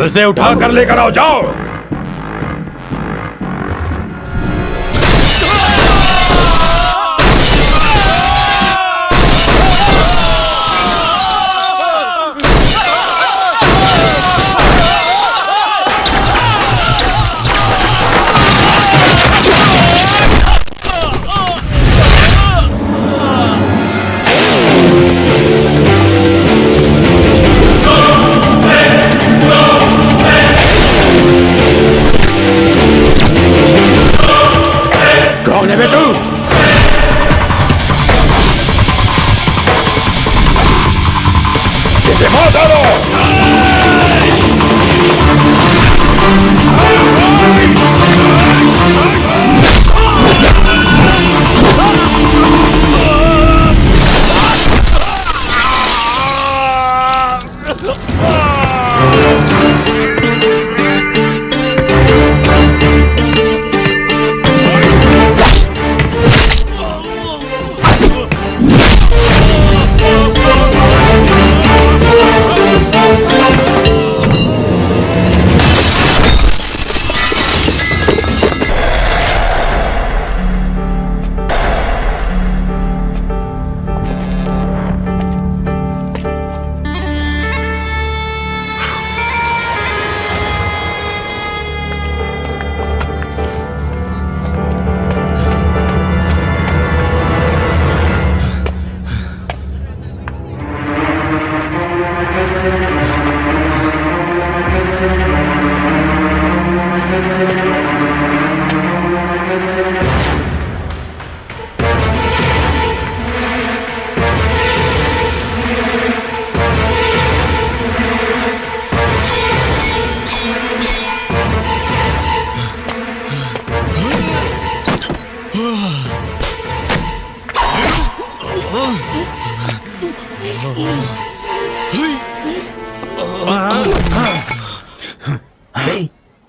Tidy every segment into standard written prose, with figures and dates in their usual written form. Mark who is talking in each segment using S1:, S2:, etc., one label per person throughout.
S1: उसे उठा कर लेकर आओ, जाओ। कौन है बे तू? इसे मार डालो।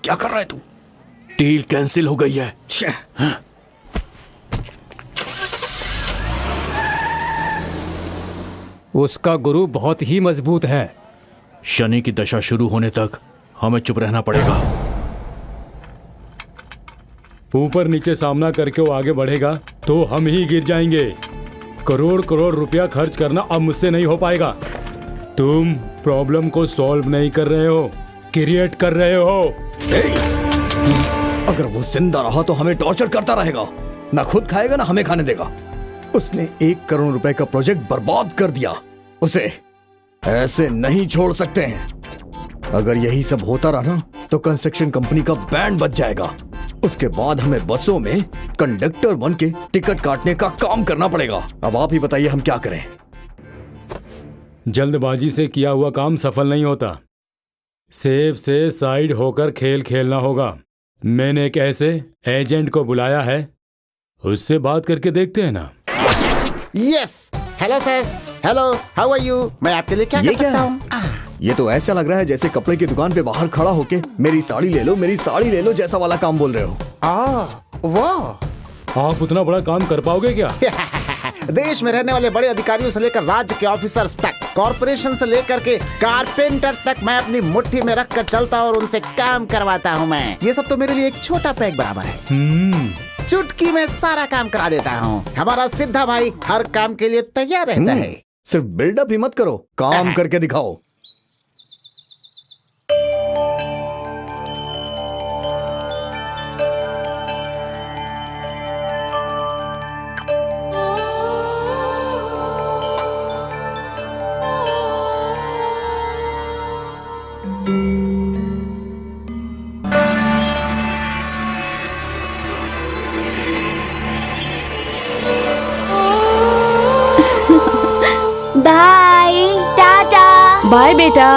S2: क्या कर रहा है तू?
S3: डील कैंसिल हो गई है।
S4: उसका गुरु बहुत ही मजबूत है।
S3: शनि की दशा शुरू होने तक हमें चुप रहना पड़ेगा।
S4: ऊपर नीचे सामना करके वो आगे बढ़ेगा तो हम ही गिर जाएंगे। करोड़ करोड़ रुपया खर्च करना अब मुझसे नहीं हो पाएगा। तुम प्रॉब्लम को सॉल्व नहीं कर रहे हो, क्रिएट कर रहे हो।
S2: अगर वो जिंदा रहा तो हमें टॉर्चर करता रहेगा, ना खुद खाएगा ना हमें खाने देगा। उसने 1 करोड़ रुपए का प्रोजेक्ट बर्बाद कर दिया। उसे ऐसे नहीं छोड़ सकते हैं। अगर यही सब होता रहा ना तो कंस्ट्रक्शन कंपनी का बैंड बच जाएगा। उसके बाद हमें बसों में कंडक्टर बन के टिकट काटने का काम करना पड़ेगा। अब आप ही बताइए हम क्या करें।
S4: जल्दबाजी से किया हुआ काम सफल नहीं होता। सेफ से साइड होकर खेल खेलना होगा। मैंने एक ऐसे एजेंट को बुलाया है, उससे बात करके देखते हैं ना।
S5: Yes, hello sir, hello, how are you? मैं आपके लिए क्या कर सकता हूँ?
S2: ये तो ऐसा लग रहा है जैसे कपड़े की दुकान पे बाहर खड़ा होके मेरी साड़ी ले लो, मेरी साड़ी ले लो जैसा वाला काम बोल रहे हो।
S5: वाह,
S4: आप उतना बड़ा काम कर पाओगे क्या?
S5: देश में रहने वाले बड़े अधिकारियों से लेकर राज्य के ऑफिसर्स तक, कॉर्पोरेशन से लेकर के कारपेंटर तक मैं अपनी मुट्ठी में रख कर चलता और उनसे काम करवाता हूँ। मैं ये सब तो मेरे लिए एक छोटा पैग बराबर है। चुटकी में सारा काम करा देता हूँ। हमारा सिद्धा भाई हर काम के लिए तैयार रहता है।
S2: सिर्फ बिल्डअप ही मत करो, काम करके दिखाओ।
S6: बाय टाटा।
S7: बाय बेटा।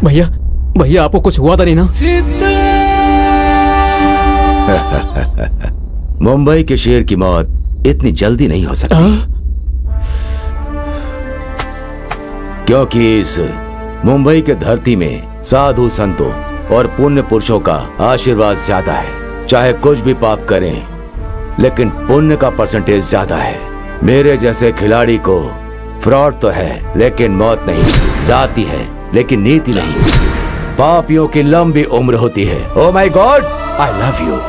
S7: भैया भैया आपको कुछ हुआ था नहीं ना?
S8: मुंबई के शेर की मौत इतनी जल्दी नहीं हो सकती, क्योंकि इस मुंबई के धरती में साधु संतों और पुण्य पुरुषों का आशीर्वाद ज्यादा है। चाहे कुछ भी पाप करें, लेकिन पुण्य का परसेंटेज ज्यादा है। मेरे जैसे खिलाड़ी को फ्रॉड तो है, लेकिन मौत नहीं। जाती है, लेकिन नीति नहीं। पापियों की लंबी उम्र होती है। Oh my god, I love you.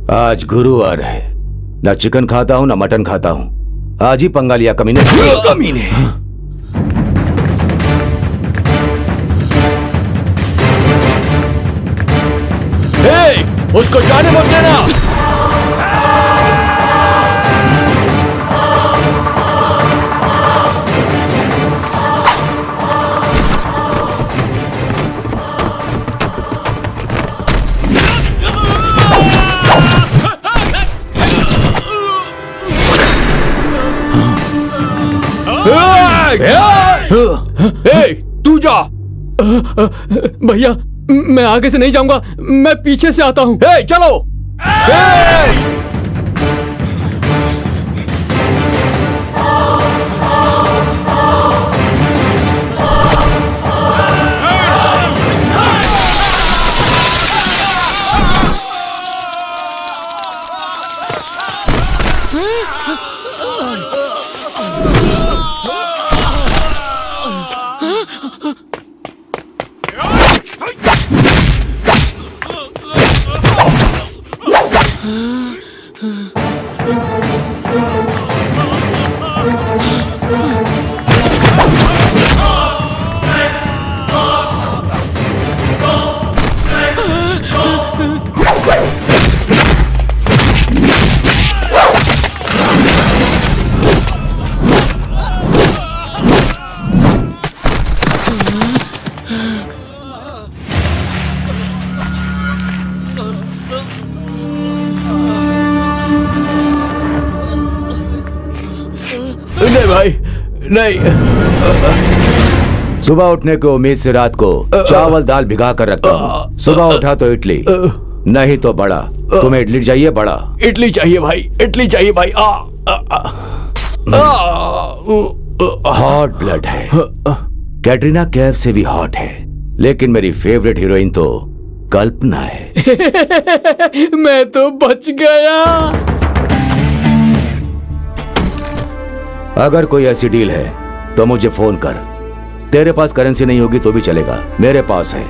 S8: आज गुरुवार है, ना चिकन खाता हूं ना मटन खाता हूं। आज ही पंगा लिया कमीने। कमीने
S3: उसको जाने मत देना।
S7: तू जा। भैया मैं आगे से नहीं जाऊंगा, मैं पीछे से आता हूं।
S3: चलो।
S8: नहीं भाई, नहीं। सुबह उठने को उम्मीद से रात को चावल दाल भिगा कर रखता हूँ। सुबह उठा तो इडली, नहीं तो बड़ा। तुम्हें इडली चाहिए? बड़ा
S3: इडली चाहिए भाई, इडली चाहिए भाई।
S8: हॉट ब्लड है। कैटरीना कैफ से भी हॉट है, लेकिन मेरी फेवरेट हीरोइन तो कल्पना है।
S7: मैं तो बच गया।
S8: अगर कोई ऐसी डील है तो मुझे फोन कर। तेरे पास करेंसी नहीं होगी तो भी चलेगा, मेरे पास है।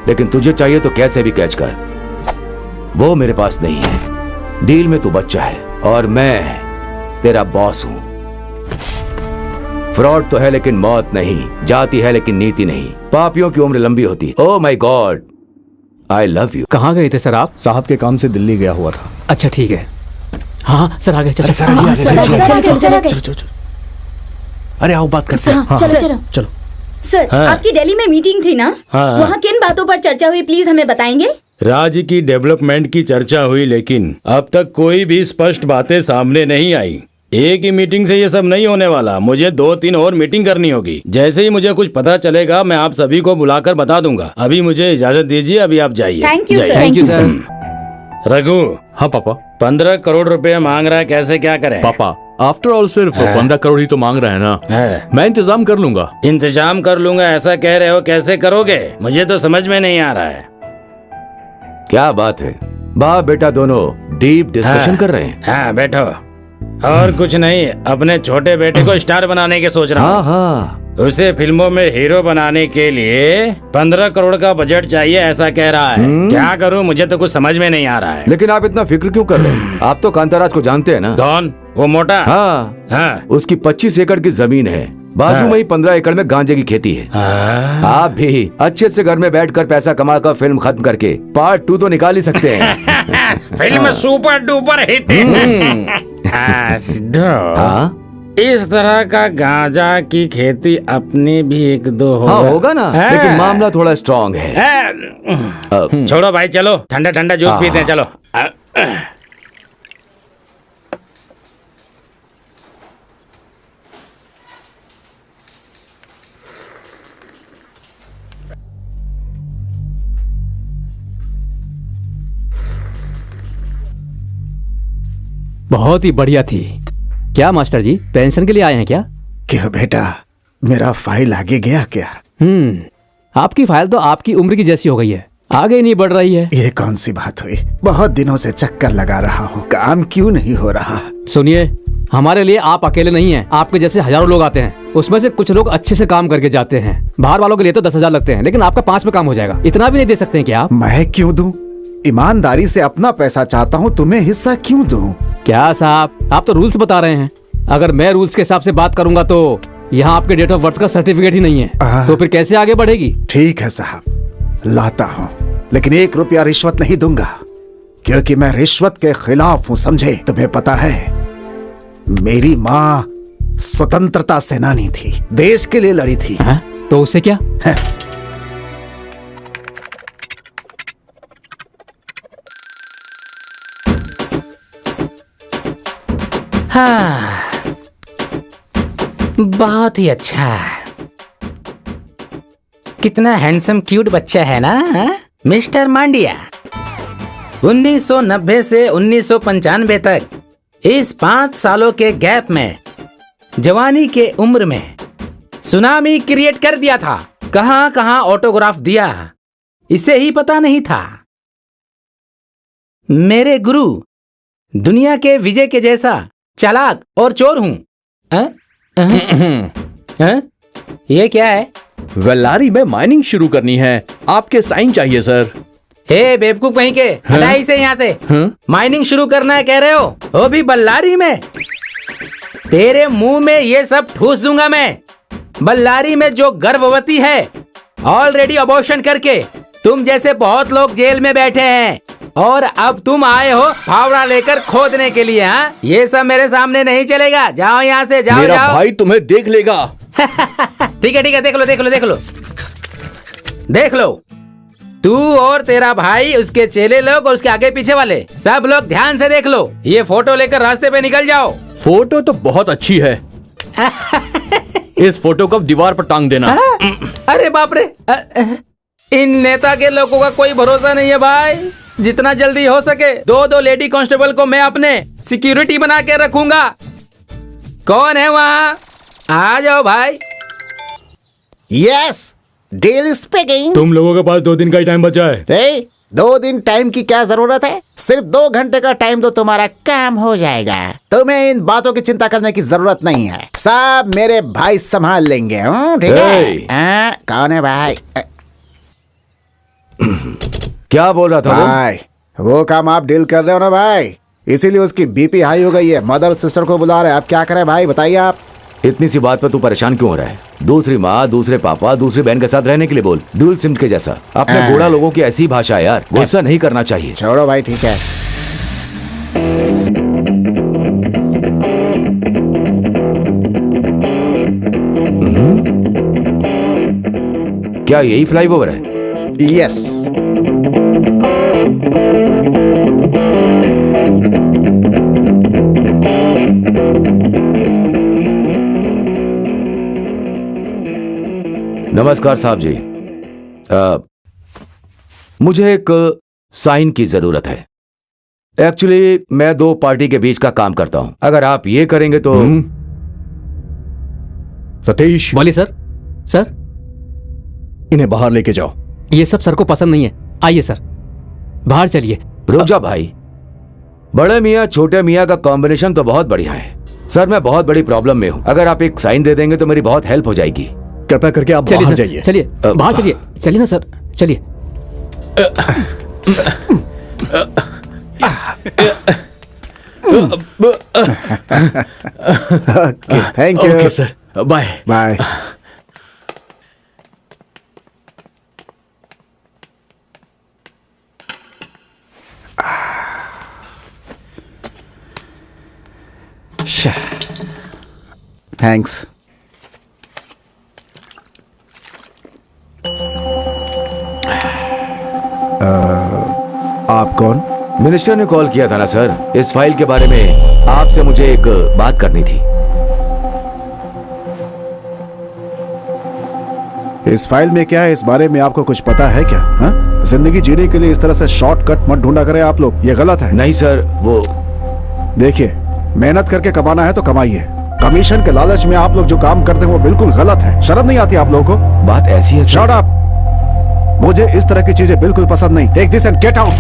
S8: लेकिन तुझे चाहिए तो कैसे भी कैच कर। वो मेरे पास नहीं है। डील में तू बच्चा है और मैं तेरा बॉस हूं। फ्रॉड तो है लेकिन मौत नहीं। जाति है लेकिन नीति नहीं। पापियों की उम्र लंबी होती है। Oh my god, I love you.
S7: कहाँ गए थे सर आप?
S2: साहब के काम से दिल्ली गया हुआ था।
S7: अच्छा ठीक है। हाँ सर आ गए। चलो
S6: चलो चलो चलो
S2: चलो चलो चलो।
S3: अरे आओ बात करते हैं।
S6: चलो चलो
S3: चलो।
S9: सर, आपकी दिल्ली में मीटिंग थी ना?
S4: हाँ।
S9: वहाँ किन बातों पर चर्चा हुई, प्लीज हमें बताएंगे?
S4: राज्य की डेवलपमेंट की चर्चा हुई, लेकिन अब तक कोई भी स्पष्ट बातें सामने नहीं आई। एक ही मीटिंग से ये सब नहीं होने वाला, मुझे 2-3 और मीटिंग करनी होगी। जैसे ही मुझे कुछ पता चलेगा मैं आप सभी को बुलाकर बता दूंगा। अभी मुझे इजाजत दीजिए, अभी आप जाइए।
S9: थैंक यू
S4: जाइए।
S9: Sir.
S7: Thank you sir.
S4: Raghu,
S3: हाँ पापा।
S4: 15 करोड़ रुपए मांग रहा है, कैसे क्या करें?
S3: पापा आफ्टर ऑल सिर्फ 15 करोड़ ही तो मांग रहे हैं ना।
S4: है।
S3: मैं इंतजाम कर लूंगा।
S4: इंतजाम कर लूंगा ऐसा कह रहे हो, कैसे करोगे? मुझे तो समझ में नहीं आ रहा है।
S8: क्या बात है, बाप बेटा दोनों डीप डिस्कशन कर रहे हैं।
S4: हाँ बैठो। और कुछ नहीं, अपने छोटे बेटे को स्टार बनाने के सोच रहा
S8: हाँ
S4: हूँ।
S8: हाँ,
S4: उसे फिल्मों में हीरो बनाने के लिए 15 करोड़ का बजट चाहिए ऐसा कह रहा है। क्या करूँ, मुझे तो कुछ समझ में नहीं आ रहा है।
S8: लेकिन आप इतना फिक्र क्यों कर रहे हैं? आप तो कांताराज को जानते हैं ना?
S4: कौन? वो मोटा?
S8: हाँ,
S4: हाँ।
S8: उसकी 25 एकड़ की जमीन है, बाजू में ही 15 एकड़ में गांजे की खेती है। आप भी अच्छे से घर में बैठकर पैसा कमा कर फिल्म खत्म करके पार्ट 2 तो निकाल ही सकते हैं।
S4: Film super duper hit. Sidhu,
S8: हाँ
S4: इस तरह का गांजा की खेती अपनी भी 1-2 होगा।
S8: हाँ होगा ना, लेकिन मामला थोड़ा स्ट्रॉन्ग है।
S4: छोड़ो भाई, चलो ठंडा ठंडा जूस पीते हैं, चलो।
S7: बहुत ही बढ़िया थी। क्या मास्टर जी, पेंशन के लिए आए हैं क्या?
S5: क्यों बेटा, मेरा फाइल आगे गया क्या?
S7: आपकी फाइल तो आपकी उम्र की जैसी हो गई है, आगे नहीं बढ़ रही है।
S5: ये कौन सी बात हुई? बहुत दिनों से चक्कर लगा रहा हूँ, काम क्यों नहीं हो रहा?
S7: सुनिए, हमारे लिए आप अकेले नहीं हैं, आपके जैसे हजारों लोग आते हैं। उसमें से कुछ लोग अच्छे से काम करके जाते हैं। बाहर वालों के लिए तो 10,000 लगते हैं, लेकिन आपका 5 में काम हो जाएगा। इतना भी नहीं दे सकते हैं क्या आप?
S5: मैं क्यों दूं? ईमानदारी से अपना पैसा चाहता हूँ, तुम्हें हिस्सा क्यों दूं?
S7: क्या साहब, आप तो रूल्स बता रहे हैं। अगर मैं रूल्स के हिसाब से बात करूंगा तो यहाँ आपके डेट ऑफ बर्थ का सर्टिफिकेट ही नहीं है, तो फिर कैसे आगे बढ़ेगी?
S5: ठीक है साहब, लाता हूँ, लेकिन 1 रुपया रिश्वत नहीं दूंगा, क्योंकि मैं रिश्वत के खिलाफ हूँ, समझे? तुम्हें पता है, मेरी माँ स्वतंत्रता सेनानी थी, देश के लिए लड़ी थी।
S7: तो उससे क्या?
S10: हाँ, बहुत ही अच्छा। कितना हैंडसम क्यूट बच्चा है ना, मिस्टर मांडिया। 1990 से 1995 तक इस 5 सालों के गैप में जवानी के उम्र में सुनामी क्रिएट कर दिया था। कहां कहां ऑटोग्राफ दिया, इसे ही पता नहीं था। मेरे गुरु दुनिया के विजय के जैसा चालाक और चोर हूं। ये क्या है?
S3: वेल्लारी में माइनिंग शुरू करनी है, आपके साइन चाहिए सर।
S10: हे बेवकूफ कहीं के, हटा इसे यहाँ से। माइनिंग शुरू करना है कह रहे हो, वो भी बल्लारी में? तेरे मुंह में ये सब ठूस दूंगा मैं। बल्लारी में जो गर्भवती है, ऑलरेडी अबॉर्शन करके तुम जैसे बहुत लोग जेल में बैठे हैं, और अब तुम आए हो फावड़ा लेकर खोदने के लिए। हाँ, ये सब मेरे सामने नहीं चलेगा। जाओ यहाँ से, जाओ
S3: मेरा
S10: जाओ।
S3: भाई तुम्हें देख लेगा।
S10: ठीक है, देख लो देख लो देख लो देख लो। तू और तेरा भाई, उसके चेले लोग और उसके आगे पीछे वाले सब लोग ध्यान से देख लो। ये फोटो लेकर रास्ते पे निकल जाओ।
S3: फोटो तो बहुत अच्छी है। इस फोटो को दीवार पर टांग देना।
S10: अरे बाप रे, इन नेता के लोगों का कोई भरोसा नहीं है भाई। जितना जल्दी हो सके 2 लेडी कांस्टेबल को मैं अपने सिक्योरिटी बना के रखूंगा। कौन है वहाँ? आ जाओ भाई।
S5: Yes, deal speaking.
S4: तुम लोगों के पास 2 दिन का ही टाइम बचा है।
S5: 2 दिन टाइम की क्या जरूरत है? सिर्फ 2 घंटे का टाइम दो, तुम्हारा काम हो जाएगा। तुम्हें इन बातों की चिंता करने की जरूरत नहीं है, सब मेरे भाई संभाल लेंगे। ठीक है? कौन है भाई?
S8: क्या बोल रहा था वो?
S5: भाई, वो काम आप डील कर रहे हो ना भाई, इसीलिए उसकी बीपी हाई हो गई है। मदर सिस्टर को बुला रहे हैं, अब क्या करें भाई, बताइए आप।
S8: इतनी सी बात पर तू परेशान क्यों हो रहा है? दूसरी माँ, दूसरे पापा, दूसरी बहन के साथ रहने के लिए बोल। ड्यूल सिम के जैसा। अपने गोड़ा लोगों की ऐसी भाषा है यार, गुस्सा नहीं करना चाहिए।
S5: छोड़ो भाई, ठीक है।
S8: क्या यही फ्लाईओवर है?
S5: यस।
S8: नमस्कार साहब जी। मुझे एक साइन की जरूरत है। एक्चुअली मैं दो पार्टी के बीच का काम करता हूं। अगर आप ये करेंगे तो।
S2: सतीश।
S7: बोलिए सर। सर
S2: इन्हें बाहर लेके जाओ।
S7: ये सब सर को पसंद नहीं है। आइए सर, बाहर चलिए।
S8: रुक जा भाई। बड़े मियाँ छोटे मियाँ का कॉम्बिनेशन तो बहुत बढ़िया है। सर मैं बहुत बड़ी प्रॉब्लम में हूँ। अगर आप एक साइन दे देंगे तो मेरी बहुत हेल्प हो जाएगी।
S2: कृपया करके आप बाहर जाइए।
S7: चलिए बाहर चलिए। चलिए ना सर, चलिए।
S5: Thank you.
S8: Okay sir, bye
S5: bye. Thanks. आप कौन?
S8: मिनिस्टर ने कॉल किया था ना सर, इस फाइल के बारे में आपसे मुझे एक बात करनी थी।
S5: इस फाइल में क्या है, इस बारे में आपको कुछ पता है क्या? हा? जिंदगी जीने के लिए इस तरह से शॉर्टकट मत ढूंढा करें आप लोग, ये गलत है।
S8: नहीं सर, वो
S5: देखिए, मेहनत करके कमाना है तो कमाइए। कमीशन के लालच में आप लोग जो काम करते हैं वो बिल्कुल गलत है। शर्म नहीं आती आप लोगों को?
S8: बात ऐसी है।
S5: Shut up. मुझे इस तरह की चीजें बिल्कुल पसंद नहीं। Take this and get out.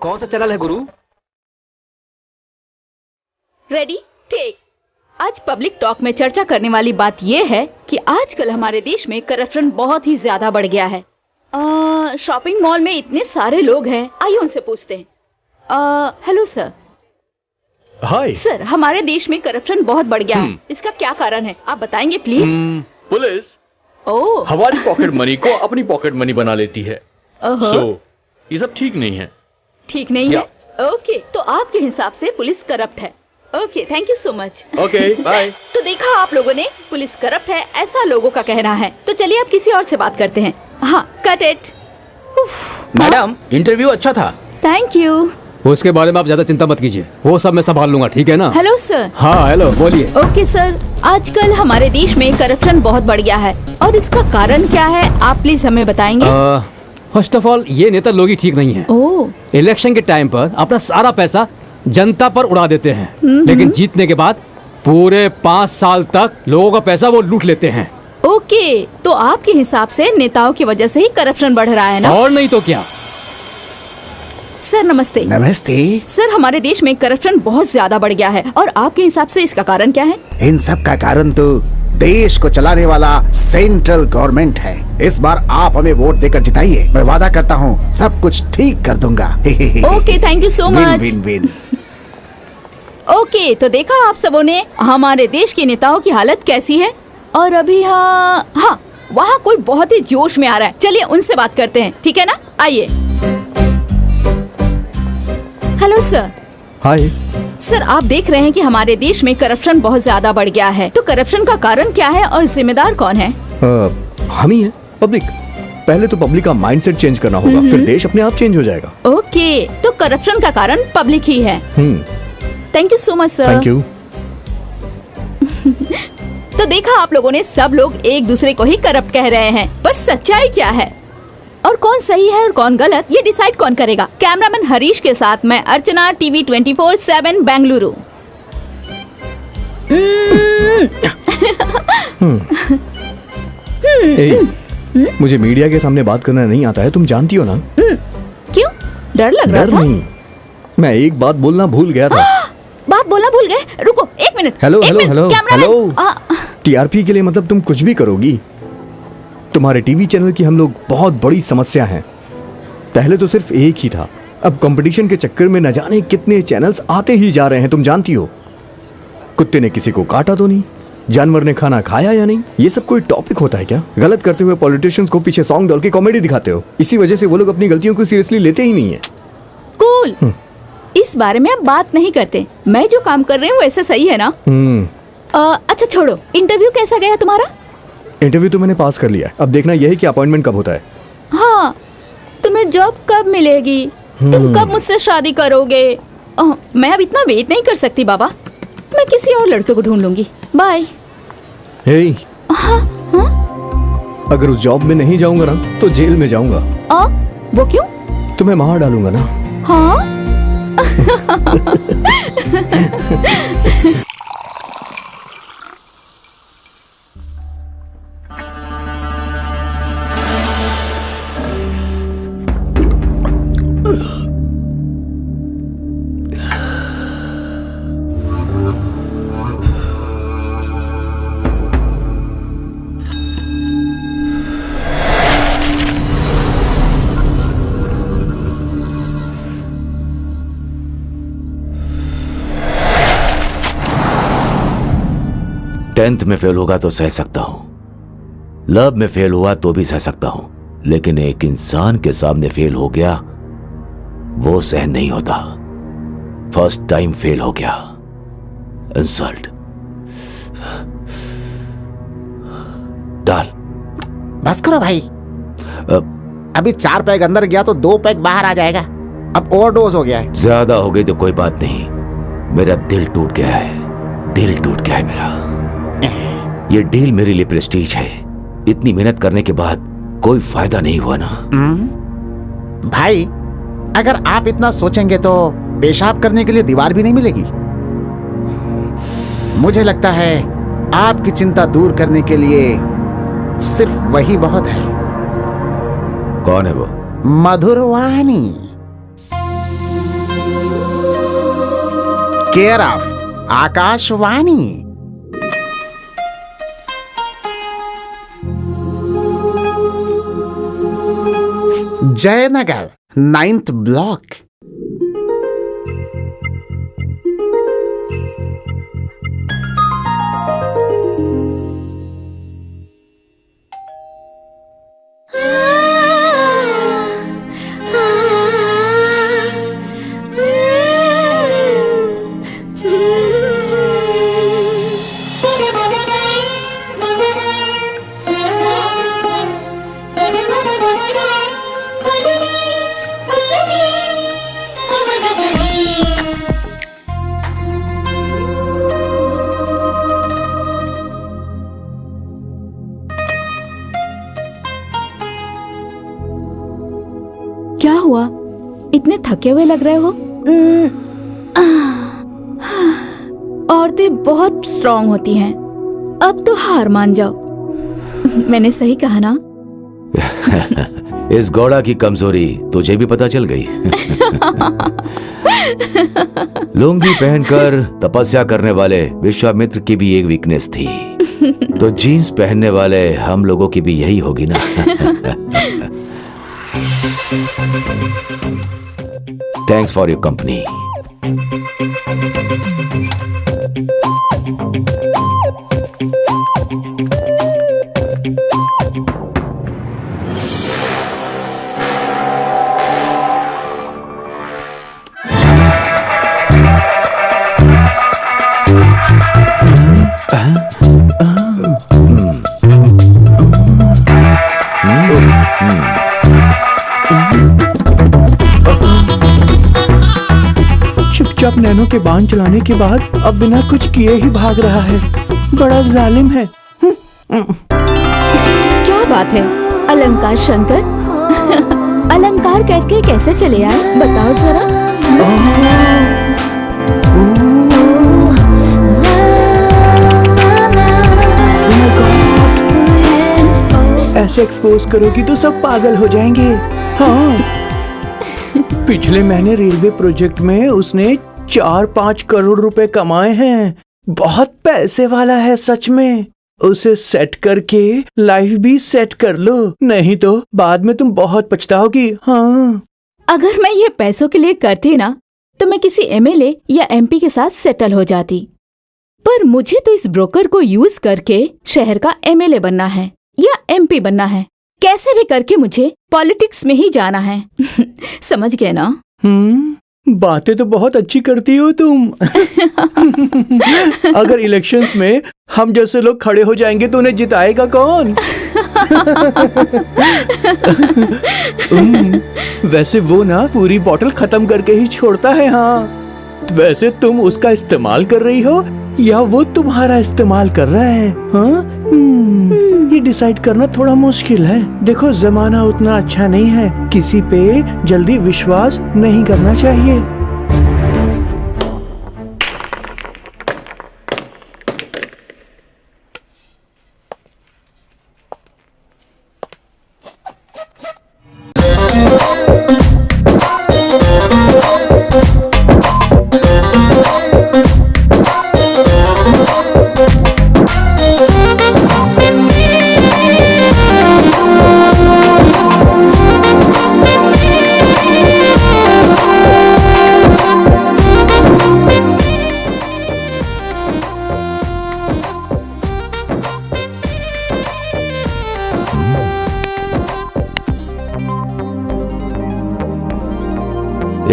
S7: कौन सा चैनल है गुरु?
S6: Ready take. आज पब्लिक टॉक में चर्चा करने वाली बात यह है कि आजकल हमारे देश में करप्शन बहुत ही ज्यादा बढ़ गया है। शॉपिंग मॉल में इतने सारे लोग हैं, आइए उनसे पूछते हैं। Hello sir.
S3: हाय
S6: सर, हमारे देश में करप्शन बहुत बढ़ गया है। इसका क्या कारण है, आप बताएंगे प्लीज?
S3: पुलिस
S6: ओह,
S3: हमारी पॉकेट मनी को अपनी पॉकेट मनी बना लेती है। सो ये सब ठीक नहीं है।
S6: ठीक नहीं है? ओके, तो आपके हिसाब से पुलिस करप्ट है। Okay, thank you so much.
S3: Okay, bye.
S6: तो देखा आप लोगों ने, पुलिस करप्ट है ऐसा लोगों का कहना है। तो चलिए अब किसी और से बात करते हैं। हाँ, कट इट।
S10: मैडम, इंटरव्यू अच्छा था।
S6: Thank you.
S7: उसके बारे में आप ज्यादा चिंता मत कीजिए, वो सब मैं संभाल लूंगा, ठीक है ना?
S6: Hello sir.
S7: हाँ हेलो, बोलिए।
S6: ओके सर, आजकल हमारे देश में करप्शन बहुत बढ़ गया है और इसका कारण क्या है, आप प्लीज हमें बताएंगे?
S7: फर्स्ट ऑफ ऑल, ये नेता लोग ही ठीक नहीं है।
S6: ओह।
S7: इलेक्शन के टाइम पर अपना सारा पैसा जनता पर उड़ा देते हैं, लेकिन जीतने के बाद पूरे 5 साल तक लोगों का पैसा वो लूट लेते हैं।
S6: ओके, तो आपके हिसाब से नेताओं की वजह से ही करप्शन बढ़ रहा है ना?
S7: और नहीं तो क्या।
S6: सर नमस्ते।
S5: नमस्ते।
S6: सर, हमारे देश में करप्शन बहुत ज्यादा बढ़ गया है और आपके हिसाब से इसका कारण क्या है?
S5: इन सब का कारण तो देश को चलाने वाला सेंट्रल गवर्नमेंट है। इस बार आप हमें वोट देकर जिताइए, मैं वादा करता हूँ सब कुछ ठीक कर दूंगा।
S6: Okay, thank you so much.
S5: Win win.
S6: Okay, तो देखा आप सबों ने हमारे देश के नेताओं की हालत कैसी है। और अभी हाँ, वहाँ कोई बहुत ही जोश में आ रहा है, चलिए उनसे बात करते हैं, ठीक है ना? आइए। Hello sir.
S2: हाय
S6: सर, आप देख रहे हैं कि हमारे देश में करप्शन बहुत ज्यादा बढ़ गया है, तो करप्शन का कारण क्या है और जिम्मेदार कौन है?
S2: हम ही है, पब्लिक। पहले तो पब्लिक का माइंडसेट चेंज करना होगा, फिर देश अपने आप चेंज हो जाएगा।
S6: ओके, तो करप्शन का कारण पब्लिक ही है। Thank you so much sir.
S2: Thank you.
S6: तो देखा आप लोगों ने, सब लोग एक दूसरे को ही करप्ट कह रहे हैं, पर सच्चाई क्या है और कौन सही है और कौन गलत, ये डिसाइड कौन करेगा? कैमरामैन हरीश के साथ मैं अर्चना, टीवी 24/7 बेंगलुरु।
S2: मुझे मीडिया के सामने बात करना नहीं आता है, तुम जानती हो ना?
S6: क्यों, डर लग रहा था?
S2: डर नहीं, मैं एक बात बोलना भूल गया था।
S6: बात बोलना भूल गए? रुको एक minute.
S2: Hello hello hello
S6: cameraman.
S2: TRP के लिए मतलब तुम कुछ भी करोगी? तुम्हारे टीवी चैनल की हम लोग बहुत बड़ी समस्या है। पहले तो सिर्फ एक ही था, अब कंपटीशन के चक्कर में न जाने कितने चैनल्स आते ही जा रहे हैं, तुम जानती हो। कुत्ते ने किसी को काटा तो नहीं, जानवर ने खाना खाया या नहीं, ये सब कोई टॉपिक होता है क्या? गलत करते हुए पॉलिटिशियंस को पीछे सॉन्ग डाल के कॉमेडी दिखाते हो, इसी वजह से वो लोग अपनी गलतियों को सीरियसली लेते ही नहीं है।
S6: कूल, इस बारे में अब बात नहीं करते। मैं जो काम कर रही हूँ वैसे सही है ना? अच्छा छोड़ो, इंटरव्यू कैसा गया तुम्हारा?
S2: इंटरव्यू तो मैंने पास कर लिया, अब देखना यही कि अपॉइंटमेंट कब होता है।
S6: हाँ, तुम्हें जॉब कब मिलेगी? तुम कब मुझसे शादी करोगे? मैं अब इतना वेट नहीं कर सकती बाबा, मैं किसी और लड़के को ढूंढ लूंगी। बाय।
S2: हे, अगर उस जॉब में नहीं जाऊंगा ना तो जेल में जाऊंगा।
S6: वो क्यों?
S2: तुम्हें मार डालूंगा ना।
S6: हाँ?
S8: टेंथ में फेल होगा तो सह सकता हूं, लव में फेल हुआ तो भी सह सकता हूं, लेकिन एक इंसान के सामने फेल हो गया वो सहन नहीं होता। फर्स्ट टाइम फेल हो गया, इंसल्ट। डाल।
S5: बस करो भाई, अभी 4 पैग अंदर गया तो 2 पैग बाहर आ जाएगा। अब ओवरडोज हो गया है।
S8: ज्यादा हो गई तो कोई बात नहीं, मेरा दिल टूट गया है, दिल टूट गया है मेरा। ये डील मेरे लिए प्रेस्टीज है, इतनी मेहनत करने के बाद कोई फायदा नहीं हुआ ना।
S5: भाई अगर आप इतना सोचेंगे तो पेशाब करने के लिए दीवार भी नहीं मिलेगी। मुझे लगता है आपकी चिंता दूर करने के लिए सिर्फ वही बहुत है।
S8: कौन है वो?
S5: Madhurvani, care of Akashvani. Jayanagar 9th block.
S6: क्या हुआ? इतने थके हुए लग रहे हो। औरतें बहुत स्ट्रांग होती हैं, अब तो हार मान जाओ। मैंने सही कहा ना?
S8: इस घोड़ा की कमजोरी तुझे भी पता चल गई। लुंगी पहनकर तपस्या करने वाले विश्वामित्र की भी एक वीकनेस थी, तो जीन्स पहनने वाले हम लोगों की भी यही होगी ना। Thanks for your company.
S11: चुपचाप नैनो के बाण चलाने के बाद अब बिना कुछ किए ही भाग रहा है, बड़ा जालिम है।
S6: क्या बात है अलंकार शंकर, अलंकार करके कैसे चले आए बताओ जरा।
S11: ऐसे एक्सपोज करोगी तो सब पागल हो जाएंगे। हाँ, पिछले महीने रेलवे प्रोजेक्ट में उसने 4-5 करोड़ रुपए कमाए हैं। बहुत पैसे वाला है सच में। उसे सेट करके लाइफ भी सेट कर लो, नहीं तो बाद में तुम बहुत पछताओगी। हाँ
S6: अगर मैं ये पैसों के लिए करती ना तो मैं किसी एमएलए या एमपी के साथ सेटल हो जाती, पर मुझे तो इस ब्रोकर को यूज करके शहर का एमएलए बनना है या एमपी बनना है। कैसे भी करके मुझे पॉलिटिक्स में ही जाना है। समझ गए ना?
S11: बातें तो बहुत अच्छी करती हो तुम। अगर इलेक्शंस में हम जैसे लोग खड़े हो जाएंगे तो उन्हें जिताएगा कौन? वैसे वो ना पूरी बोतल खत्म करके ही छोड़ता है। हाँ, वैसे तुम उसका इस्तेमाल कर रही हो या वो तुम्हारा इस्तेमाल कर रहा है? हाँ? ये डिसाइड करना थोड़ा मुश्किल है। देखो, जमाना उतना अच्छा नहीं है, किसी पे जल्दी विश्वास नहीं करना चाहिए।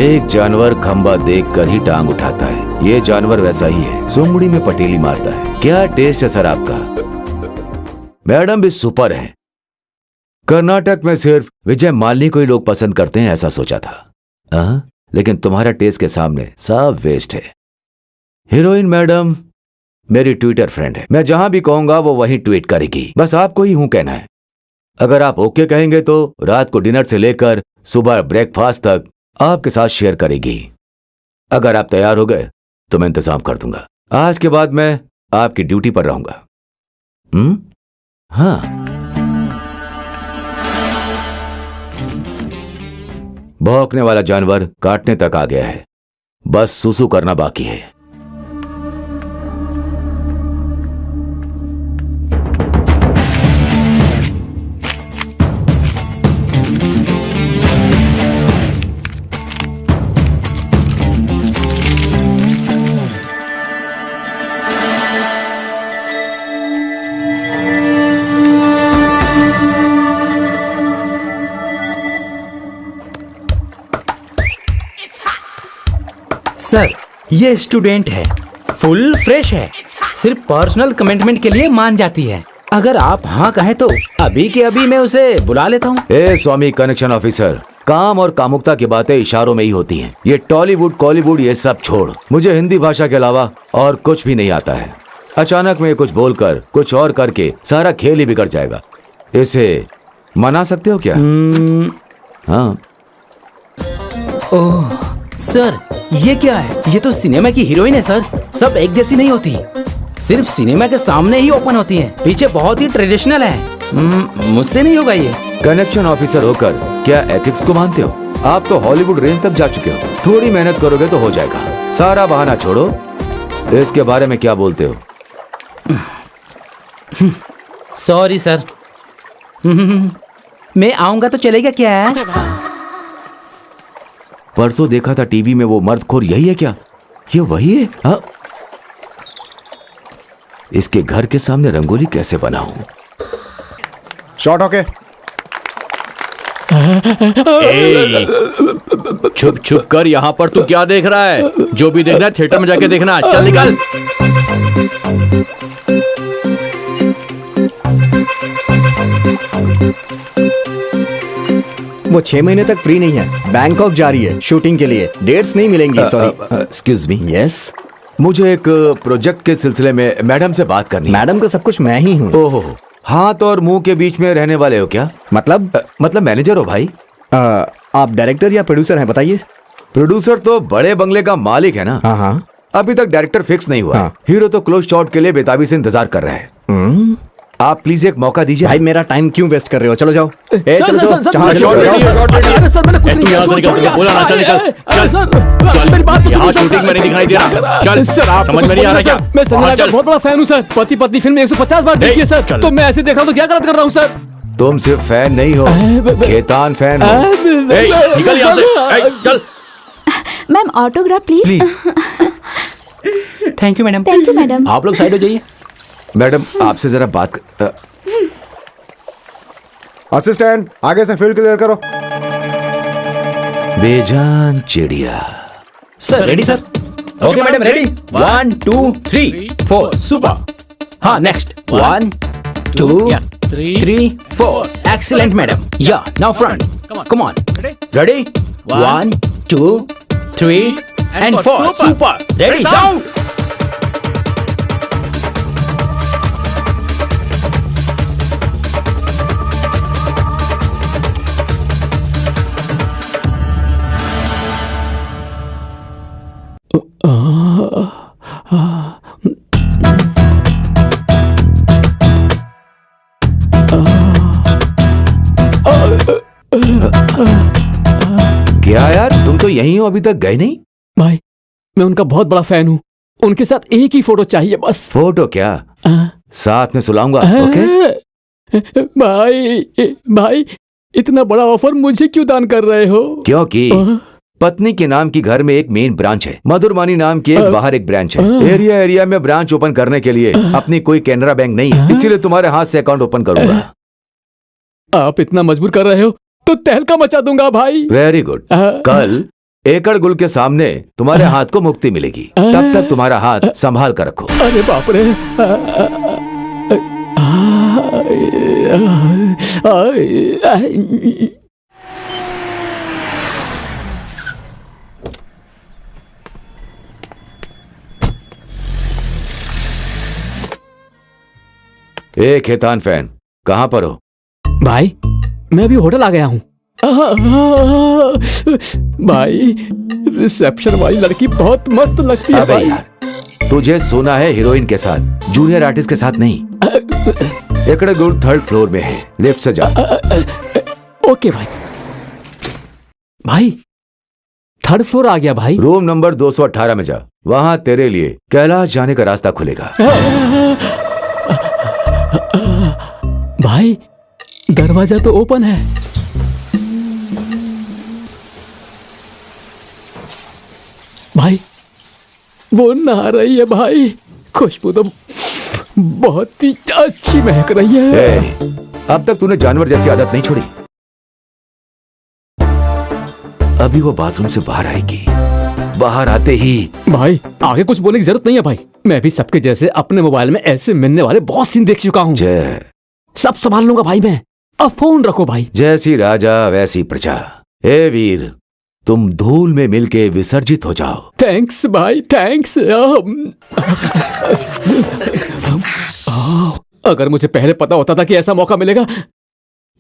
S8: एक जानवर खंबा देखकर ही टांग उठाता है, ये जानवर वैसा ही है, सुमड़ी में पटेली मारता है। क्या टेस्ट है सर आपका? मैडम भी सुपर है। कर्नाटक में सिर्फ विजय माल्नी को ही लोग पसंद करते हैं ऐसा सोचा था, लेकिन तुम्हारा टेस्ट के सामने सब वेस्ट है। हीरोइन मैडम मेरी ट्विटर फ्रेंड है, मैं जहां भी कहूंगा वो वहीं ट्वीट करेगी, बस आपको ही हूं कहना है। अगर आप ओके कहेंगे तो रात को डिनर से लेकर सुबह ब्रेकफास्ट तक आपके साथ शेयर करेगी। अगर आप तैयार हो गए तो मैं इंतजाम कर दूंगा। आज के बाद मैं आपकी ड्यूटी पर रहूंगा। हाँ, भौंकने वाला जानवर काटने तक आ गया है, बस सुसु करना बाकी है।
S10: सर, ये स्टूडेंट है, फुल फ्रेश है, सिर्फ पर्सनल कमिटमेंट के लिए मान जाती है। अगर आप हाँ कहें तो अभी के अभी मैं उसे बुला लेता हूँ।
S8: ए स्वामी कनेक्शन ऑफिसर, काम और कामुकता की बातें इशारों में ही होती हैं। ये टॉलीवुड कॉलीवुड ये सब छोड़, मुझे हिंदी भाषा के अलावा और कुछ भी नहीं आता है। अचानक में कुछ बोलकर कुछ और करके सारा खेल ही बिगड़ जाएगा। इसे मना सकते हो क्या? हाँ।
S10: ओह सर, ये क्या है? ये तो सिनेमा की हीरोइन है सर। सब एक जैसी नहीं होती, सिर्फ सिनेमा के सामने ही ओपन होती हैं। पीछे बहुत ही ट्रेडिशनल है। मुझसे नहीं होगा ये।
S8: कनेक्शन ऑफिसर होकर क्या एथिक्स को मानते हो? आप तो हॉलीवुड रेंज तक जा चुके हो, थोड़ी मेहनत करोगे तो हो जाएगा। सारा बहाना छोड़ो, इसके बारे में क्या बोलते हो?
S10: Sorry sir. मैं आऊंगा तो चलेगा क्या?
S8: परसों देखा था टीवी में, वो मर्दखोर यही है क्या? ये वही है? हाँ? इसके घर के सामने रंगोली कैसे बनाऊं?
S5: Shot okay.
S3: छुप छुप कर यहाँ पर तू क्या देख रहा है? जो भी देखना है थिएटर में जाके देखना। चल निकल।
S2: वो 6 महीने तक फ्री नहीं है, बैंकॉक जा रही है शूटिंग के लिए, डेट्स नहीं मिलेंगी। सॉरी।
S8: Excuse me.
S2: यस,
S8: मुझे एक प्रोजेक्ट के सिलसिले में मैडम से बात करनी है।
S2: मैडम को सब कुछ मैं ही हूँ।
S8: ओहो, हाथ और मुंह के बीच में रहने वाले हो क्या? मतलब मैनेजर हो भाई?
S2: आप डायरेक्टर या प्रोड्यूसर हैं बताइए?
S8: प्रोड्यूसर तो बड़े बंगले का मालिक है ना।
S2: हाँ हाँ।
S8: अभी तक डायरेक्टर फिक्स नहीं हुआ।
S2: हाँ।
S8: हीरो तो क्लोज शॉट के लिए बेताबी से इंतजार कर रहा है। आप प्लीज एक मौका दीजिए।
S2: भाई मेरा टाइम क्यों वेस्ट कर रहे हो? चलो जाओ। चलो
S7: सर,
S3: बोला ना, चल निकल। चल, मेरी बात तो शूटिंग में नहीं दिखाई दे रहा। चल सर, आप समझ में नहीं आ रहा क्या?
S7: मैं संजय का बहुत बड़ा फैन हूँ सर। पति पत्नी फिल्म 150 बार देखी है सर। तो मैं ऐसे देख रहा हूँ तो क्या गलत कर रहा हूँ सर?
S8: तुम सिर्फ फैन नहीं हो, खेतान फैन हो।
S3: निकल यहाँ से। चल।
S6: Ma'am autograph please.
S10: Thank you madam.
S6: Thank you madam.
S3: आप लोग साइड हो जाइए।
S8: मैडम आपसे जरा बात
S12: असिस्टेंट आगे से फील्ड क्लियर करो।
S8: बेजान चिड़िया।
S10: Sir ready sir. Okay madam ready. 1 2 3 4 super. हाँ नेक्स्ट 1 2 3 4 एक्सीलेंट मैडम। या now front come on ready 1 2 3 and 4 super ready जाओ।
S8: क्या यार तुम तो यहीं हो, अभी तक गए नहीं?
S7: भाई मैं उनका बहुत बड़ा फैन हूँ, उनके साथ एक ही फोटो चाहिए बस।
S8: फोटो क्या, साथ में सुलाऊंगा। ओके
S7: भाई इतना बड़ा ऑफर मुझे क्यों दान कर रहे हो?
S8: क्योंकि पत्नी के नाम की घर में एक मेन ब्रांच है, मधुरवानी नाम की एक बाहर एक ब्रांच है। एरिया में ब्रांच ओपन करने के लिए अपनी कोई कैनरा बैंक नहीं है, इसीलिए तुम्हारे हाथ से अकाउंट ओपन करूंगा।
S7: आप इतना मजबूर कर रहे हो तो तहलका मचा दूंगा भाई।
S8: Very good. कल एकड़ गुल के सामने तुम्हारे हाथ को मुक्ति मिलेगी, तब तक तुम्हारा हाथ संभाल कर रखो।
S7: अरे बाप रे।
S8: ए खेतान फैन, कहाँ पर हो?
S7: भाई मैं अभी होटल आ गया हूँ। भाई रिसेप्शन वाली लड़की बहुत मस्त लगती है भाई।
S8: यार तुझे सोना है हीरोइन के साथ, जूनियर आर्टिस्ट के साथ नहीं। एकड़ गुल 3rd फ्लोर में है, लिफ्ट से जा।
S7: ओके भाई। भाई 3rd फ्लोर आ गया भाई।
S8: रूम नंबर 218 में जा, वहां तेरे लिए कैलाश जाने का रास्ता खुलेगा।
S7: भाई दरवाजा तो ओपन है। भाई वो नहा रही है भाई, खुशबू तो बहुत ही अच्छी महक रही है।
S8: अब तक तूने जानवर जैसी आदत नहीं छोड़ी। अभी वो बाथरूम से बाहर आएगी, बाहर आते ही।
S7: भाई आगे कुछ बोलने की जरूरत नहीं है भाई, मैं भी सबके जैसे अपने मोबाइल में ऐसे मिलने वाले बहुत सीन देख चुका हूँ। सब संभाल लूंगा भाई मैं, अब फोन रखो भाई।
S8: जैसी राजा वैसी प्रजा। ए वीर, तुम धूल में मिलके विसर्जित हो जाओ।
S7: थैंक्स भाई थैंक्स। अगर मुझे पहले पता होता था कि ऐसा मौका मिलेगा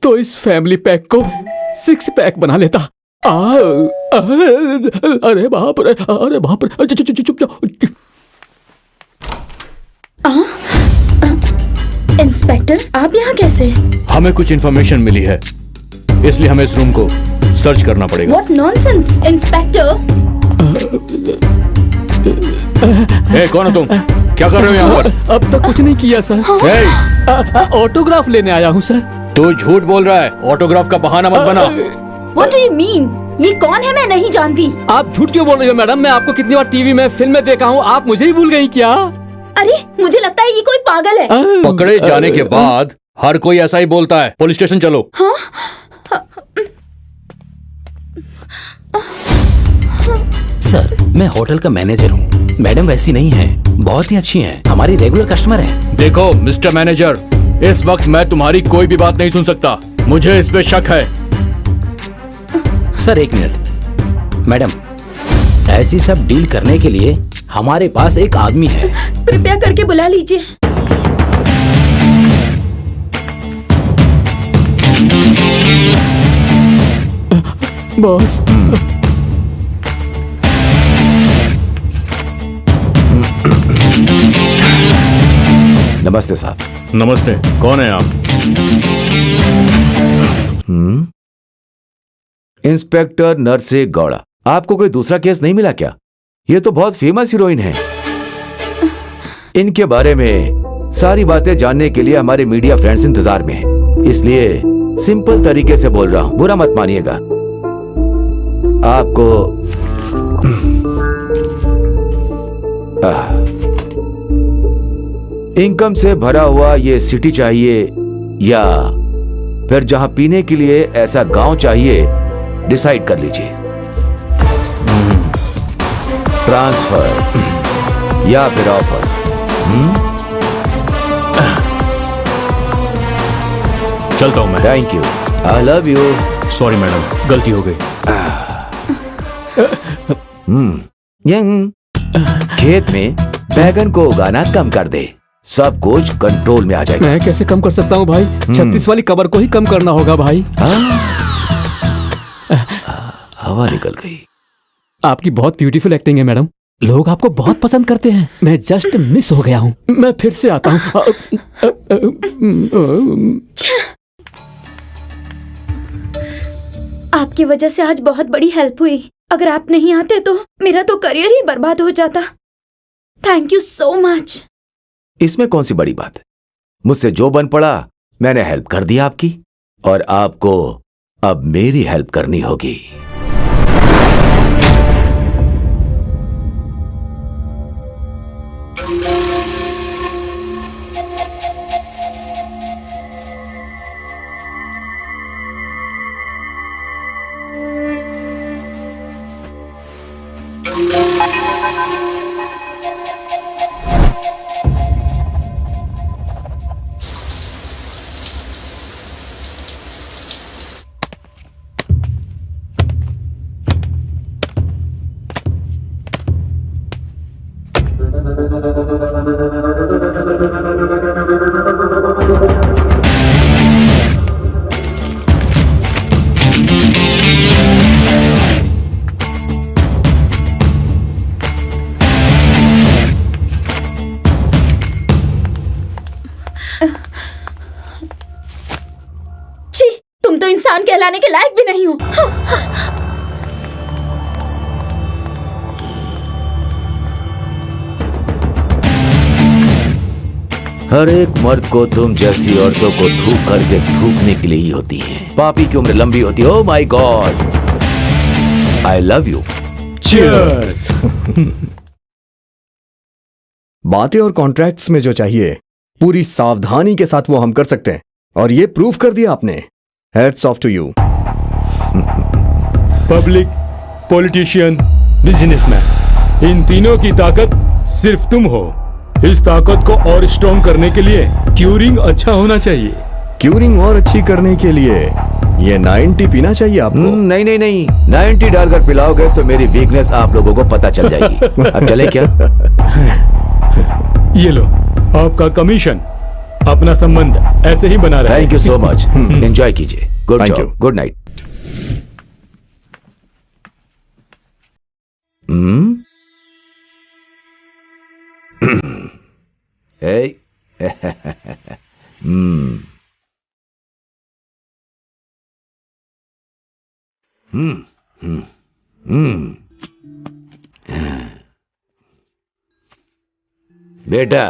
S7: तो इस फैमिली पैक को 6 पैक बना लेता। अरे बाप रे, अरे बाप रे। चुप जाओ।
S9: इंस्पेक्टर आप यहाँ कैसे?
S3: हमें कुछ इन्फॉर्मेशन मिली है, इसलिए हमें इस रूम को सर्च करना पड़ेगा।
S9: What nonsense, inspector.
S3: कौन हो तुम? क्या कर रहे हो यहाँ पर?
S7: अब तक कुछ नहीं किया सर। ऑटोग्राफ लेने आया हूँ सर।
S3: तू झूठ बोल रहा है, ऑटोग्राफ का बहाना मत बना।
S9: What do you mean? ये कौन है? मैं नहीं जानती।
S7: आप झूठ क्यों बोल रही हो मैडम? मैं आपको कितनी बार टीवी में फिल्म में देखा हूँ, आप मुझे ही भूल गई क्या?
S9: अरे मुझे लगता है ये कोई पागल है।
S3: पकड़े जाने के बाद हर कोई ऐसा ही बोलता है। पुलिस स्टेशन चलो।
S9: हाँ?
S10: सर मैं होटल का मैनेजर हूँ, मैडम वैसी नहीं है, बहुत ही अच्छी हैं, हमारी रेगुलर कस्टमर है।
S3: देखो मिस्टर मैनेजर, इस वक्त मैं तुम्हारी कोई भी बात नहीं सुन सकता, मुझे इस पे शक है।
S10: सर एक मिनट, मैडम ऐसी सब डील करने के लिए हमारे पास एक आदमी है,
S9: कृपया करके बुला लीजिए।
S7: बॉस
S8: नमस्ते साहब।
S3: नमस्ते, कौन है आप?
S8: इंस्पेक्टर नरसे गौड़ा। आपको कोई दूसरा केस नहीं मिला क्या? ये तो बहुत फेमस हीरोइन है। इनके बारे में सारी बातें जानने के लिए हमारे मीडिया फ्रेंड्स इंतजार में हैं। इसलिए सिंपल तरीके से बोल रहा हूं, बुरा मत मानिएगा। आपको इनकम से भरा हुआ ये सिटी चाहिए या फिर जहां पीने के लिए ऐसा गांव चाहिए, डिसाइड कर लीजिए। ट्रांसफर या फिर ऑफर?
S3: चलता हूं मैं।
S8: Thank you. I love you.
S3: Sorry madam, गलती हो गई।
S8: खेत में बैगन को उगाना कम कर दे, सब कुछ कंट्रोल में आ जाएगा।
S7: मैं कैसे कम कर सकता हूँ भाई? 36 वाली कबर को ही कम करना होगा भाई।
S8: हवा निकल गई।
S7: आपकी बहुत ब्यूटीफुल एक्टिंग है मैडम, लोग आपको बहुत पसंद करते हैं। मैं जस्ट मिस हो गया हूँ, मैं फिर से आता हूँ।
S9: आपकी वजह से आज बहुत बड़ी हेल्प हुई। अगर आप नहीं आते तो मेरा तो करियर ही बर्बाद हो जाता। Thank you so much.
S8: इसमें कौन सी बड़ी बात है? मुझसे जो बन पड़ा मैंने हेल्प कर दी आपकी, और आपको अब मेरी हेल्प करनी होगी।
S9: तुम तो इंसान कहलाने के लायक भी नहीं हो।
S8: हर एक मर्द को तुम जैसी औरतों को थूक करके थूकने के लिए ही होती है। पापी की उम्र लंबी होती है। Oh my god, I love you.
S2: Cheers. बातें और कॉन्ट्रैक्ट्स में जो चाहिए पूरी सावधानी के साथ वो हम कर सकते हैं, और ये प्रूव कर दिया आपने। Heads off to you.
S4: Public, politician, businessman, इन तीनों की ताकत सिर्फ तुम हो। इस ताकत को और स्ट्रॉन्ग करने के लिए क्यूरिंग अच्छा होना चाहिए।
S2: क्यूरिंग और अच्छी करने के लिए ये 90 पीना चाहिए आपको।
S8: नहीं नहीं नहीं, 90 डालकर पिलाओगे तो मेरी वीकनेस आप लोगों को पता चल जाएगी। अब चले क्या?
S4: ये लो आपका कमीशन। अपना संबंध ऐसे ही बना रहे।
S8: Thank you so much. Enjoy कीजिए। Good
S2: Thank you.
S8: Job. Good night. Hey. बेटा,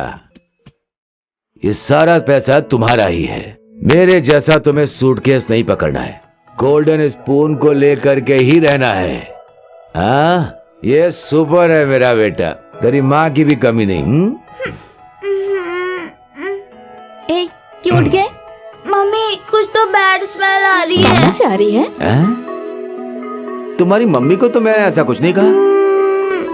S8: ये सारा पैसा तुम्हारा ही है। मेरे जैसा तुम्हें सूटकेस नहीं पकड़ना है, गोल्डन स्पून को लेकर के ही रहना है। हाँ, ये सुपर है मेरा बेटा, तेरी माँ की भी कमी नहीं।
S6: ए, क्यों उठ गए?
S13: मम्मी, कुछ तो बैड स्मेल आ रही है।
S6: कहाँ से आ रही है?
S8: तुम्हारी मम्मी को तो मैंने ऐसा कुछ नहीं कहा।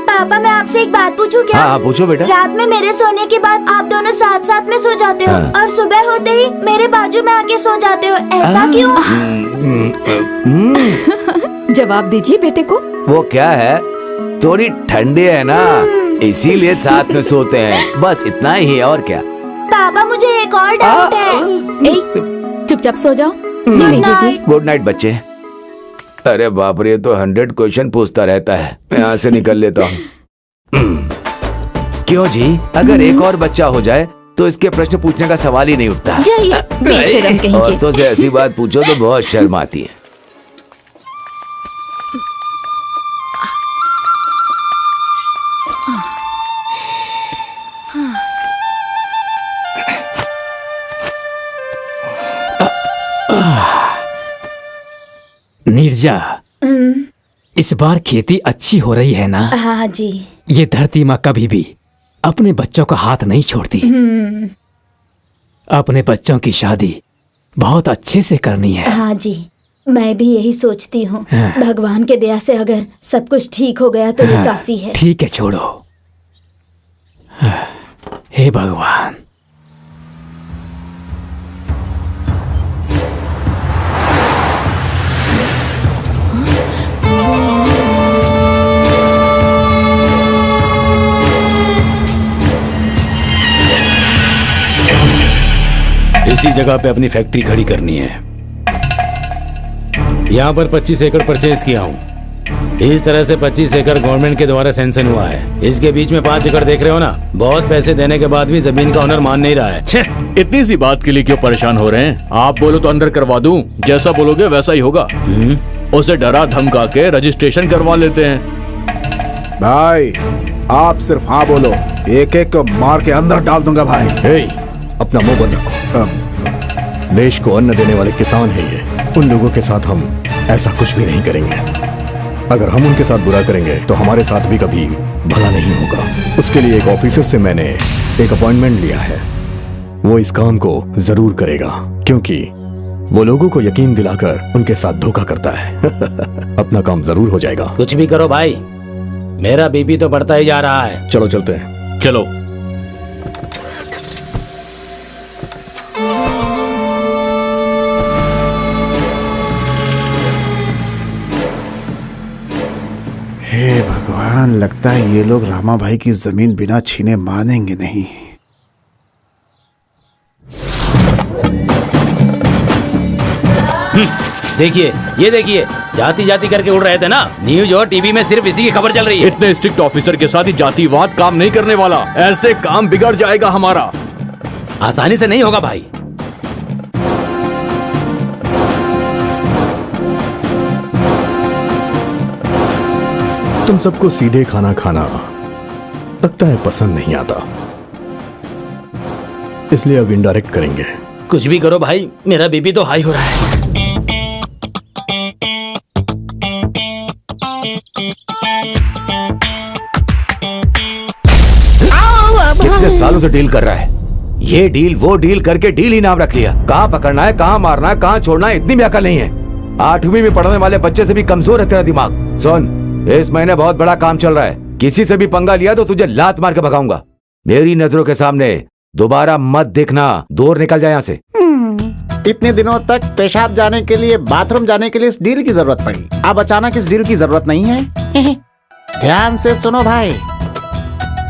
S9: पापा, मैं आपसे एक बात पूछूं क्या?
S8: हाँ पूछो बेटा।
S9: रात में मेरे सोने के बाद आप दोनों साथ साथ में सो जाते हो, और सुबह होते ही मेरे बाजू में आके सो जाते हो, ऐसा क्यों?
S6: जवाब दीजिए बेटे को।
S8: वो क्या है, थोड़ी ठंडी है ना, इसीलिए साथ में सोते हैं, बस इतना ही। और क्या?
S9: पापा, मुझे एक और डाउट है।
S6: चुपचाप सो जाओ।
S8: गुड नाइट बच्चे। अरे बाप रे, तो 100 क्वेश्चन पूछता रहता है। मैं यहाँ से निकल लेता हूँ। क्यों जी, अगर एक और बच्चा हो जाए तो इसके प्रश्न पूछने का सवाल ही नहीं उठता।
S6: जाइए, बेशरम कहीं के।
S8: औरतों से ऐसी बात पूछो तो बहुत शर्म आती है।
S14: नीरजा, इस बार खेती अच्छी हो रही है ना?
S9: हाँ जी।
S14: ये धरती माँ कभी भी अपने बच्चों का हाथ नहीं छोड़ती। अपने बच्चों की शादी बहुत अच्छे से करनी है।
S9: हाँ जी, मैं भी यही सोचती हूँ। भगवान के दया से अगर सब कुछ ठीक हो गया तो ये काफी है।
S14: ठीक है, छोड़ो। हे भगवान।
S3: इसी जगह पे अपनी फैक्ट्री खड़ी करनी है। यहाँ पर 25 एकड़ परचेज किया हूँ। इस तरह से 25 एकड़ गवर्नमेंट के द्वारा सैंक्शन हुआ है। इसके बीच में 5 एकड़ देख रहे हो ना, बहुत पैसे देने के बाद भी जमीन का ओनर मान नहीं रहा है।
S15: इतनी सी बात के लिए क्यों परेशान हो रहे हैं? आप बोलो तो अंदर करवा दूं, जैसा बोलोगे वैसा ही होगा। उसे डरा धमका के रजिस्ट्रेशन करवा लेते हैं।
S12: भाई आप सिर्फ हाँ बोलो, एक एक को मार के अंदर डाल दूंगा भाई।
S2: अपना मुंह बंद रखो। देश को अन्न देने वाले किसान हैं ये। उन लोगों के साथ हम ऐसा कुछ भी नहीं करेंगे। अगर हम उनके साथ बुरा करेंगे तो हमारे साथ भी कभी भला नहीं होगा। उसके लिए एक ऑफिसर से मैंने एक अपॉइंटमेंट लिया है। वो इस काम को जरूर करेगा, क्योंकि वो लोगों को यकीन दिलाकर उनके साथ धोखा करता है। अपना काम जरूर हो जाएगा।
S3: कुछ भी करो भाई, मेरा बीपी तो बढ़ता ही जा रहा है।
S2: चलो चलते हैं।
S15: चलो।
S5: हे भगवान, लगता है ये लोग रामा भाई की जमीन बिना छीने मानेंगे नहीं।
S3: देखिए, ये देखिए, जाति जाति करके उड़ रहे थे ना। न्यूज और टीवी में सिर्फ इसी की खबर चल रही है।
S15: इतने स्ट्रिक्ट ऑफिसर के साथ ही जातिवाद काम नहीं करने वाला। ऐसे काम बिगड़ जाएगा हमारा।
S3: आसानी से नहीं होगा भाई।
S2: तुम सबको सीधे खाना खाना लगता है पसंद नहीं आता, इसलिए अब इनडायरेक्ट करेंगे।
S3: कुछ भी करो भाई, मेरा बीपी तो हाई हो रहा है।
S8: कितने सालों से डील कर रहा है, ये डील वो डील करके डील ही नाम रख लिया। कहाँ पकड़ना है, कहाँ मारना है, कहाँ छोड़ना है, इतनी भी अकल नहीं है। 8वीं में पढ़ने वाले बच्चे से भी कमजोर है तेरा दिमाग। सुन, इस महीने बहुत बड़ा काम चल रहा है। किसी से भी पंगा लिया तो तुझे लात मार के भगाऊंगा। मेरी नजरों के सामने दोबारा मत देखना, दूर निकल जाए यहाँ से।
S5: इतने दिनों तक पेशाब जाने के लिए, बाथरूम जाने के लिए इस डील की जरूरत पड़ी, अब अचानक इस डील की जरूरत नहीं है। ध्यान से सुनो भाई,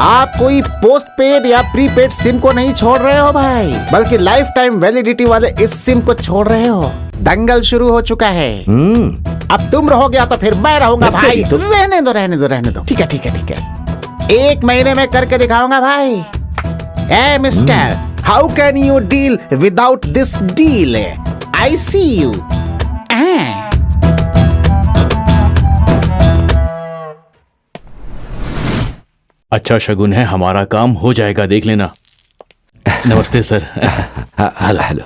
S5: आप कोई पोस्ट पेड या प्रीपेड सिम को नहीं छोड़ रहे हो भाई, बल्कि लाइफ टाइम वैलिडिटी वाले इस सिम को छोड़ रहे हो। दंगल शुरू हो चुका है। अब तुम रहोगे तो फिर मैं रहूंगा भाई। रहने दो रहने दो रहने दो। ठीक है ठीक है ठीक है, 1 महीने में करके दिखाऊंगा भाई। ए mister, how can you deal without this deal? I see you.
S15: अच्छा शगुन है, हमारा काम हो जाएगा, देख लेना। नमस्ते सर।
S8: हेलो हेलो,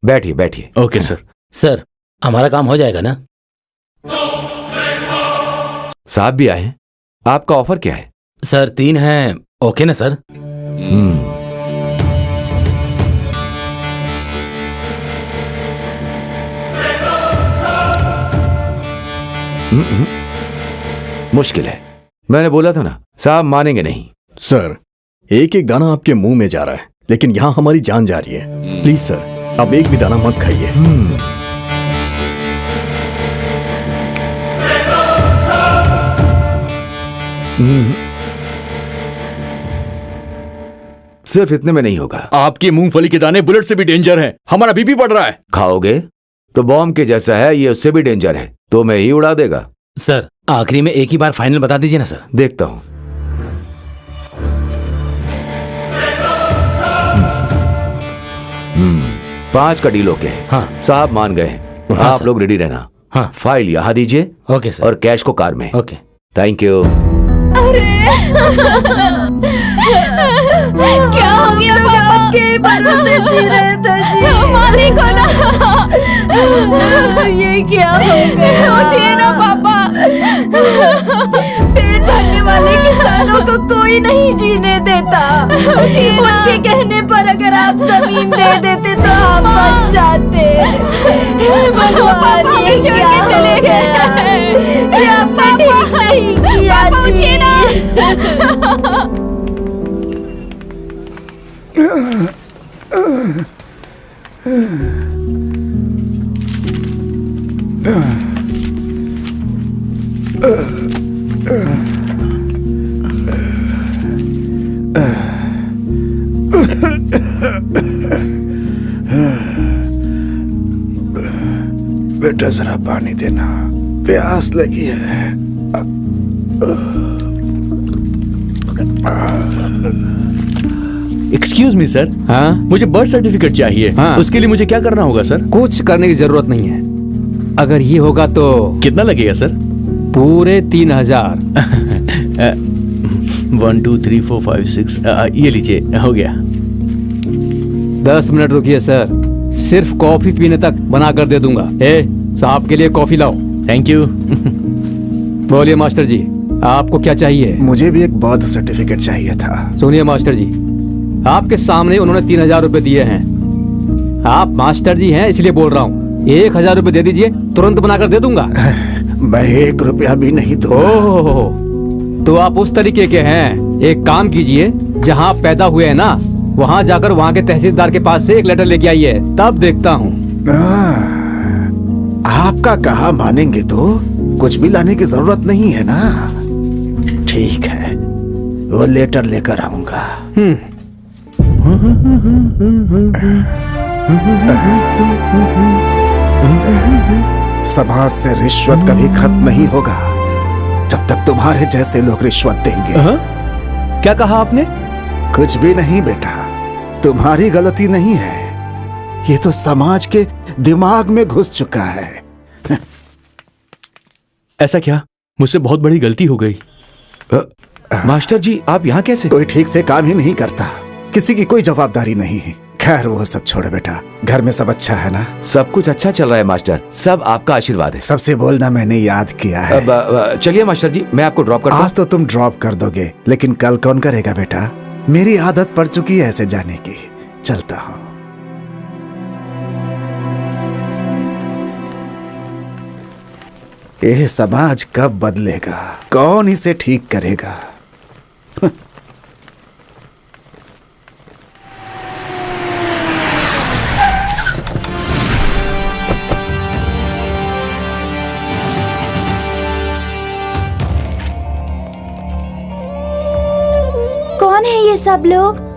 S8: बैठिए बैठिए।
S15: Okay sir.
S3: सर, हमारा काम हो जाएगा ना?
S8: साहब भी आए। आपका ऑफर क्या है?
S3: सर 3 है। ओके ना सर?
S8: मुश्किल है, मैंने बोला था ना, साहब मानेंगे नहीं।
S2: सर, एक एक दाना आपके मुंह में जा रहा है, लेकिन यहाँ हमारी जान जा रही है। प्लीज सर, अब एक भी दाना मत खाइए।
S8: सिर्फ इतने में नहीं होगा।
S15: आपकी मूंगफली के दाने बुलेट से भी डेंजर हैं। हमारा बीपी बढ़ रहा है।
S8: खाओगे तो बॉम्ब के जैसा है, ये उससे भी डेंजर है, तो मैं ही उड़ा देगा।
S3: सर, आखिरी में एक ही बार फाइनल बता दीजिए ना सर।
S8: देखता हूं। पांच का डील ओके।
S3: हाँ
S8: साहब मान गए।
S3: हाँ,
S8: आप लोग रेडी रहना।
S3: हाँ,
S8: फाइल यहाँ दीजिए।
S3: Okay sir.
S8: और कैश को कार में।
S3: Okay,
S8: thank you.
S9: अरे
S6: क्या हो गया पापा?
S9: आपके भरोसे जी रहे थे जी।
S6: मालिक हो ना।
S9: ये क्या हो गया?
S6: उठिए ना पापा।
S9: पेट भरने वाले किसानों को कोई नहीं जीने देता। उनके कहने पर अगर आप जमीन दे देते तो आप बच जाते। भगवान ये क्या
S6: चले गए?
S9: ये आपने ठीक नहीं किया जी।
S12: बेटा जरा पानी देना, प्यास लगी है।
S15: Excuse me sir.
S7: हाँ,
S15: मुझे बर्थ सर्टिफिकेट चाहिए।
S7: हाँ।
S15: उसके लिए मुझे क्या करना होगा सर?
S7: कुछ करने की जरूरत नहीं है। अगर ये होगा तो
S15: कितना लगेगा सर?
S7: पूरे 3000।
S15: 1 2 3 4 5 6 ये लीजिए, हो गया।
S7: 10 मिनट रुकिए सर, सिर्फ कॉफी पीने तक बना कर दे दूंगा। साहब के लिए कॉफी लाओ।
S15: Thank you.
S7: बोलिए मास्टर जी, आपको क्या चाहिए?
S12: मुझे भी एक बर्थ सर्टिफिकेट चाहिए था।
S7: सुनिए मास्टर जी, आपके सामने उन्होंने 3000 रुपए दिए हैं। आप मास्टर जी हैं इसलिए बोल रहा हूँ। 1000 रुपए दे दीजिए, तुरंत बनाकर दे दूंगा।
S12: मैं 1 रुपया भी नहीं दूंगा।
S7: ओह, तो आप उस तरीके के हैं। एक काम कीजिए, जहाँ आप पैदा हुए हैं ना, वहाँ जाकर वहाँ के तहसीलदार के पास से एक लेटर लेके आइए, तब देखता हूँ।
S12: आपका कहा मानेंगे तो कुछ भी लाने की जरूरत नहीं है ना। ठीक है, वो लेटर लेकर आऊंगा। समाज से रिश्वत कभी खत्म नहीं होगा जब तक तुम्हारे जैसे लोग रिश्वत देंगे।
S15: क्या कहा आपने?
S12: कुछ भी नहीं बेटा, तुम्हारी गलती नहीं है, ये तो समाज के दिमाग में घुस चुका है।
S15: ऐसा क्या? मुझसे बहुत बड़ी गलती हो गई। मास्टर जी, आप यहाँ कैसे?
S12: कोई ठीक से काम ही नहीं करता, किसी की कोई जवाबदारी नहीं है। खैर वो सब छोड़ो बेटा, घर में सब अच्छा है ना?
S8: सब कुछ अच्छा चल रहा है मास्टर, सब आपका आशीर्वाद है।
S12: सबसे बोलना मैंने याद किया है।
S8: चलिए मास्टर जी, मैं आपको ड्रॉप करता हूं।
S12: आज तो तुम ड्रॉप कर दोगे, लेकिन कल कौन करेगा बेटा? मेरी आदत पड़ चुकी है ऐसे जाने की। चलता हूं। यह समाज कब बदलेगा? कौन इसे ठीक करेगा?
S9: कौन है ये सब लोग?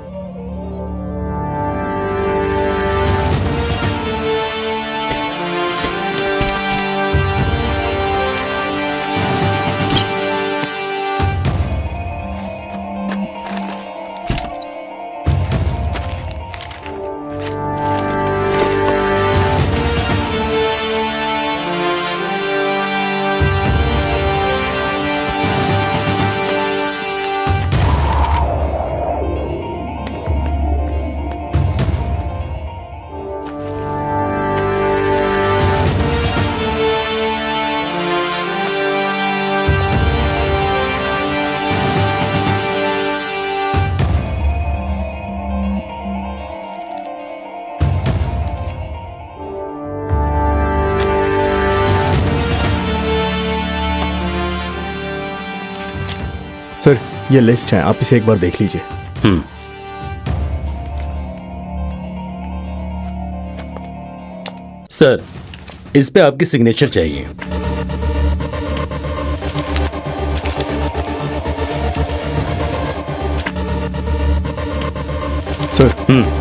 S2: सर, ये लिस्ट है, आप इसे एक बार देख लीजिए।
S3: सर, इस पे आपकी सिग्नेचर चाहिए।
S2: सर,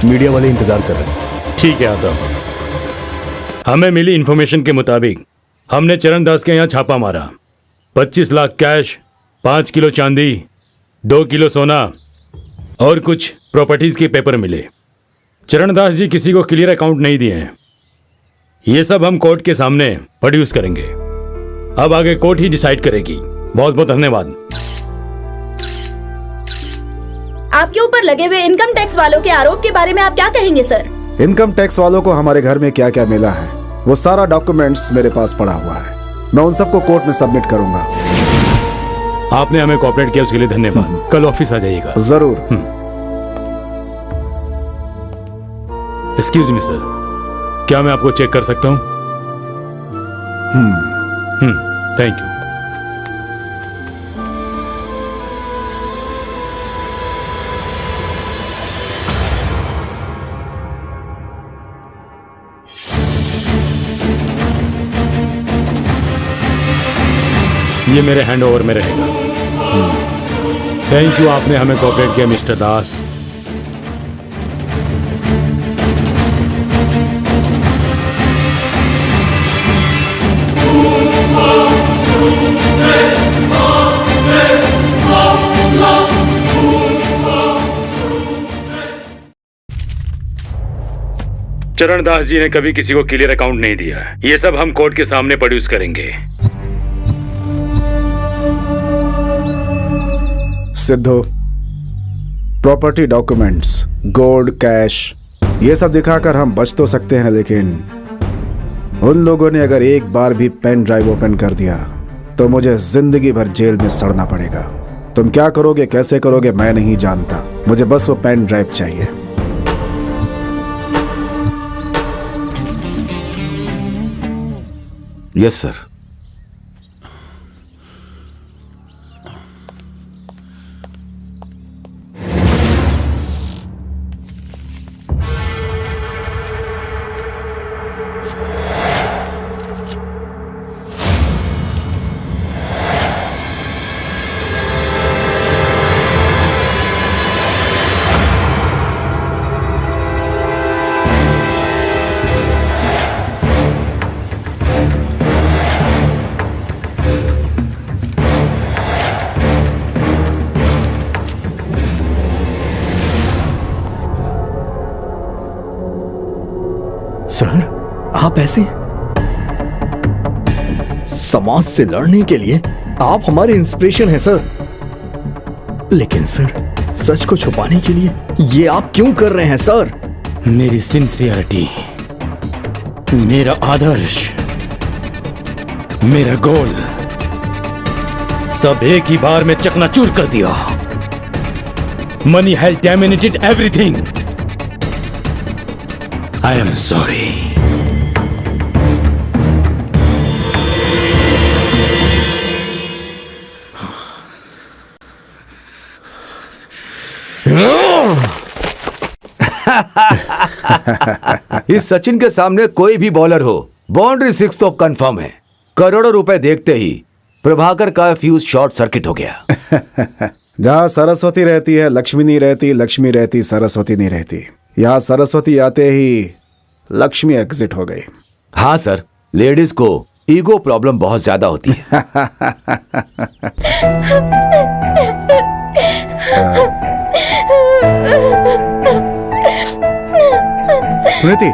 S2: मीडिया वाले इंतजार कर रहे हैं।
S3: ठीक है, आता हूं। हमें मिली इंफॉर्मेशन के मुताबिक हमने चरण दास के यहाँ छापा मारा। 25 लाख कैश, 5 किलो चांदी, 2 किलो सोना और कुछ प्रॉपर्टीज के पेपर मिले। चरणदास जी किसी को क्लियर अकाउंट नहीं दिए हैं। ये सब हम कोर्ट के सामने प्रोड्यूस करेंगे। अब आगे कोर्ट ही डिसाइड करेगी। बहुत बहुत धन्यवाद।
S9: आपके ऊपर लगे हुए इनकम टैक्स वालों के आरोप के बारे में आप क्या कहेंगे सर?
S12: इनकम टैक्स वालों को हमारे घर में क्या क्या मिला है वो सारा डॉक्यूमेंट्स मेरे पास पड़ा हुआ है। मैं उन सबको कोर्ट में सबमिट करूंगा।
S3: आपने हमें कोऑपरेट किया उसके लिए धन्यवाद। कल ऑफिस आ जाइएगा।
S12: जरूर।
S3: एक्सक्यूज मी सर, क्या मैं आपको चेक कर सकता हूँ? Thank you. ये मेरे हैंडओवर में रहेगा। थैंक यू, आपने हमें कोऑपरेट किया मिस्टर दास। चरण दास जी ने कभी किसी को क्लियर अकाउंट नहीं दिया। ये सब हम कोर्ट के सामने प्रोड्यूस करेंगे।
S12: Sidhu, property documents, gold, cash, ये सब दिखाकर हम बच तो सकते हैं, लेकिन उन लोगों ने अगर एक बार भी पेन ड्राइव ओपन कर दिया तो मुझे जिंदगी भर जेल में सड़ना पड़ेगा। तुम क्या करोगे, कैसे करोगे, मैं नहीं जानता। मुझे बस वो पेन ड्राइव चाहिए।
S8: Yes sir.
S2: सर, आप ऐसे समाज से लड़ने के लिए आप हमारे इंस्पिरेशन हैं सर। लेकिन सर, सच को छुपाने के लिए ये आप क्यों कर रहे हैं सर?
S3: मेरी सिंसियरिटी, मेरा आदर्श, मेरा गोल सब एक ही बार में चकनाचूर कर दिया। Money has dominated everything. I am sorry.
S8: इस सचिन के सामने कोई भी बॉलर हो, बाउंड्री 6 तो कंफर्म है। करोड़ों रुपए देखते ही प्रभाकर का फ्यूज शॉर्ट सर्किट हो गया।
S12: जहाँ सरस्वती रहती है लक्ष्मी नहीं रहती, लक्ष्मी रहती सरस्वती नहीं रहती। यहाँ सरस्वती आते ही लक्ष्मी एग्जिट हो गई।
S8: हाँ सर, लेडीज को ईगो प्रॉब्लम बहुत ज्यादा होती है।
S12: स्मृति,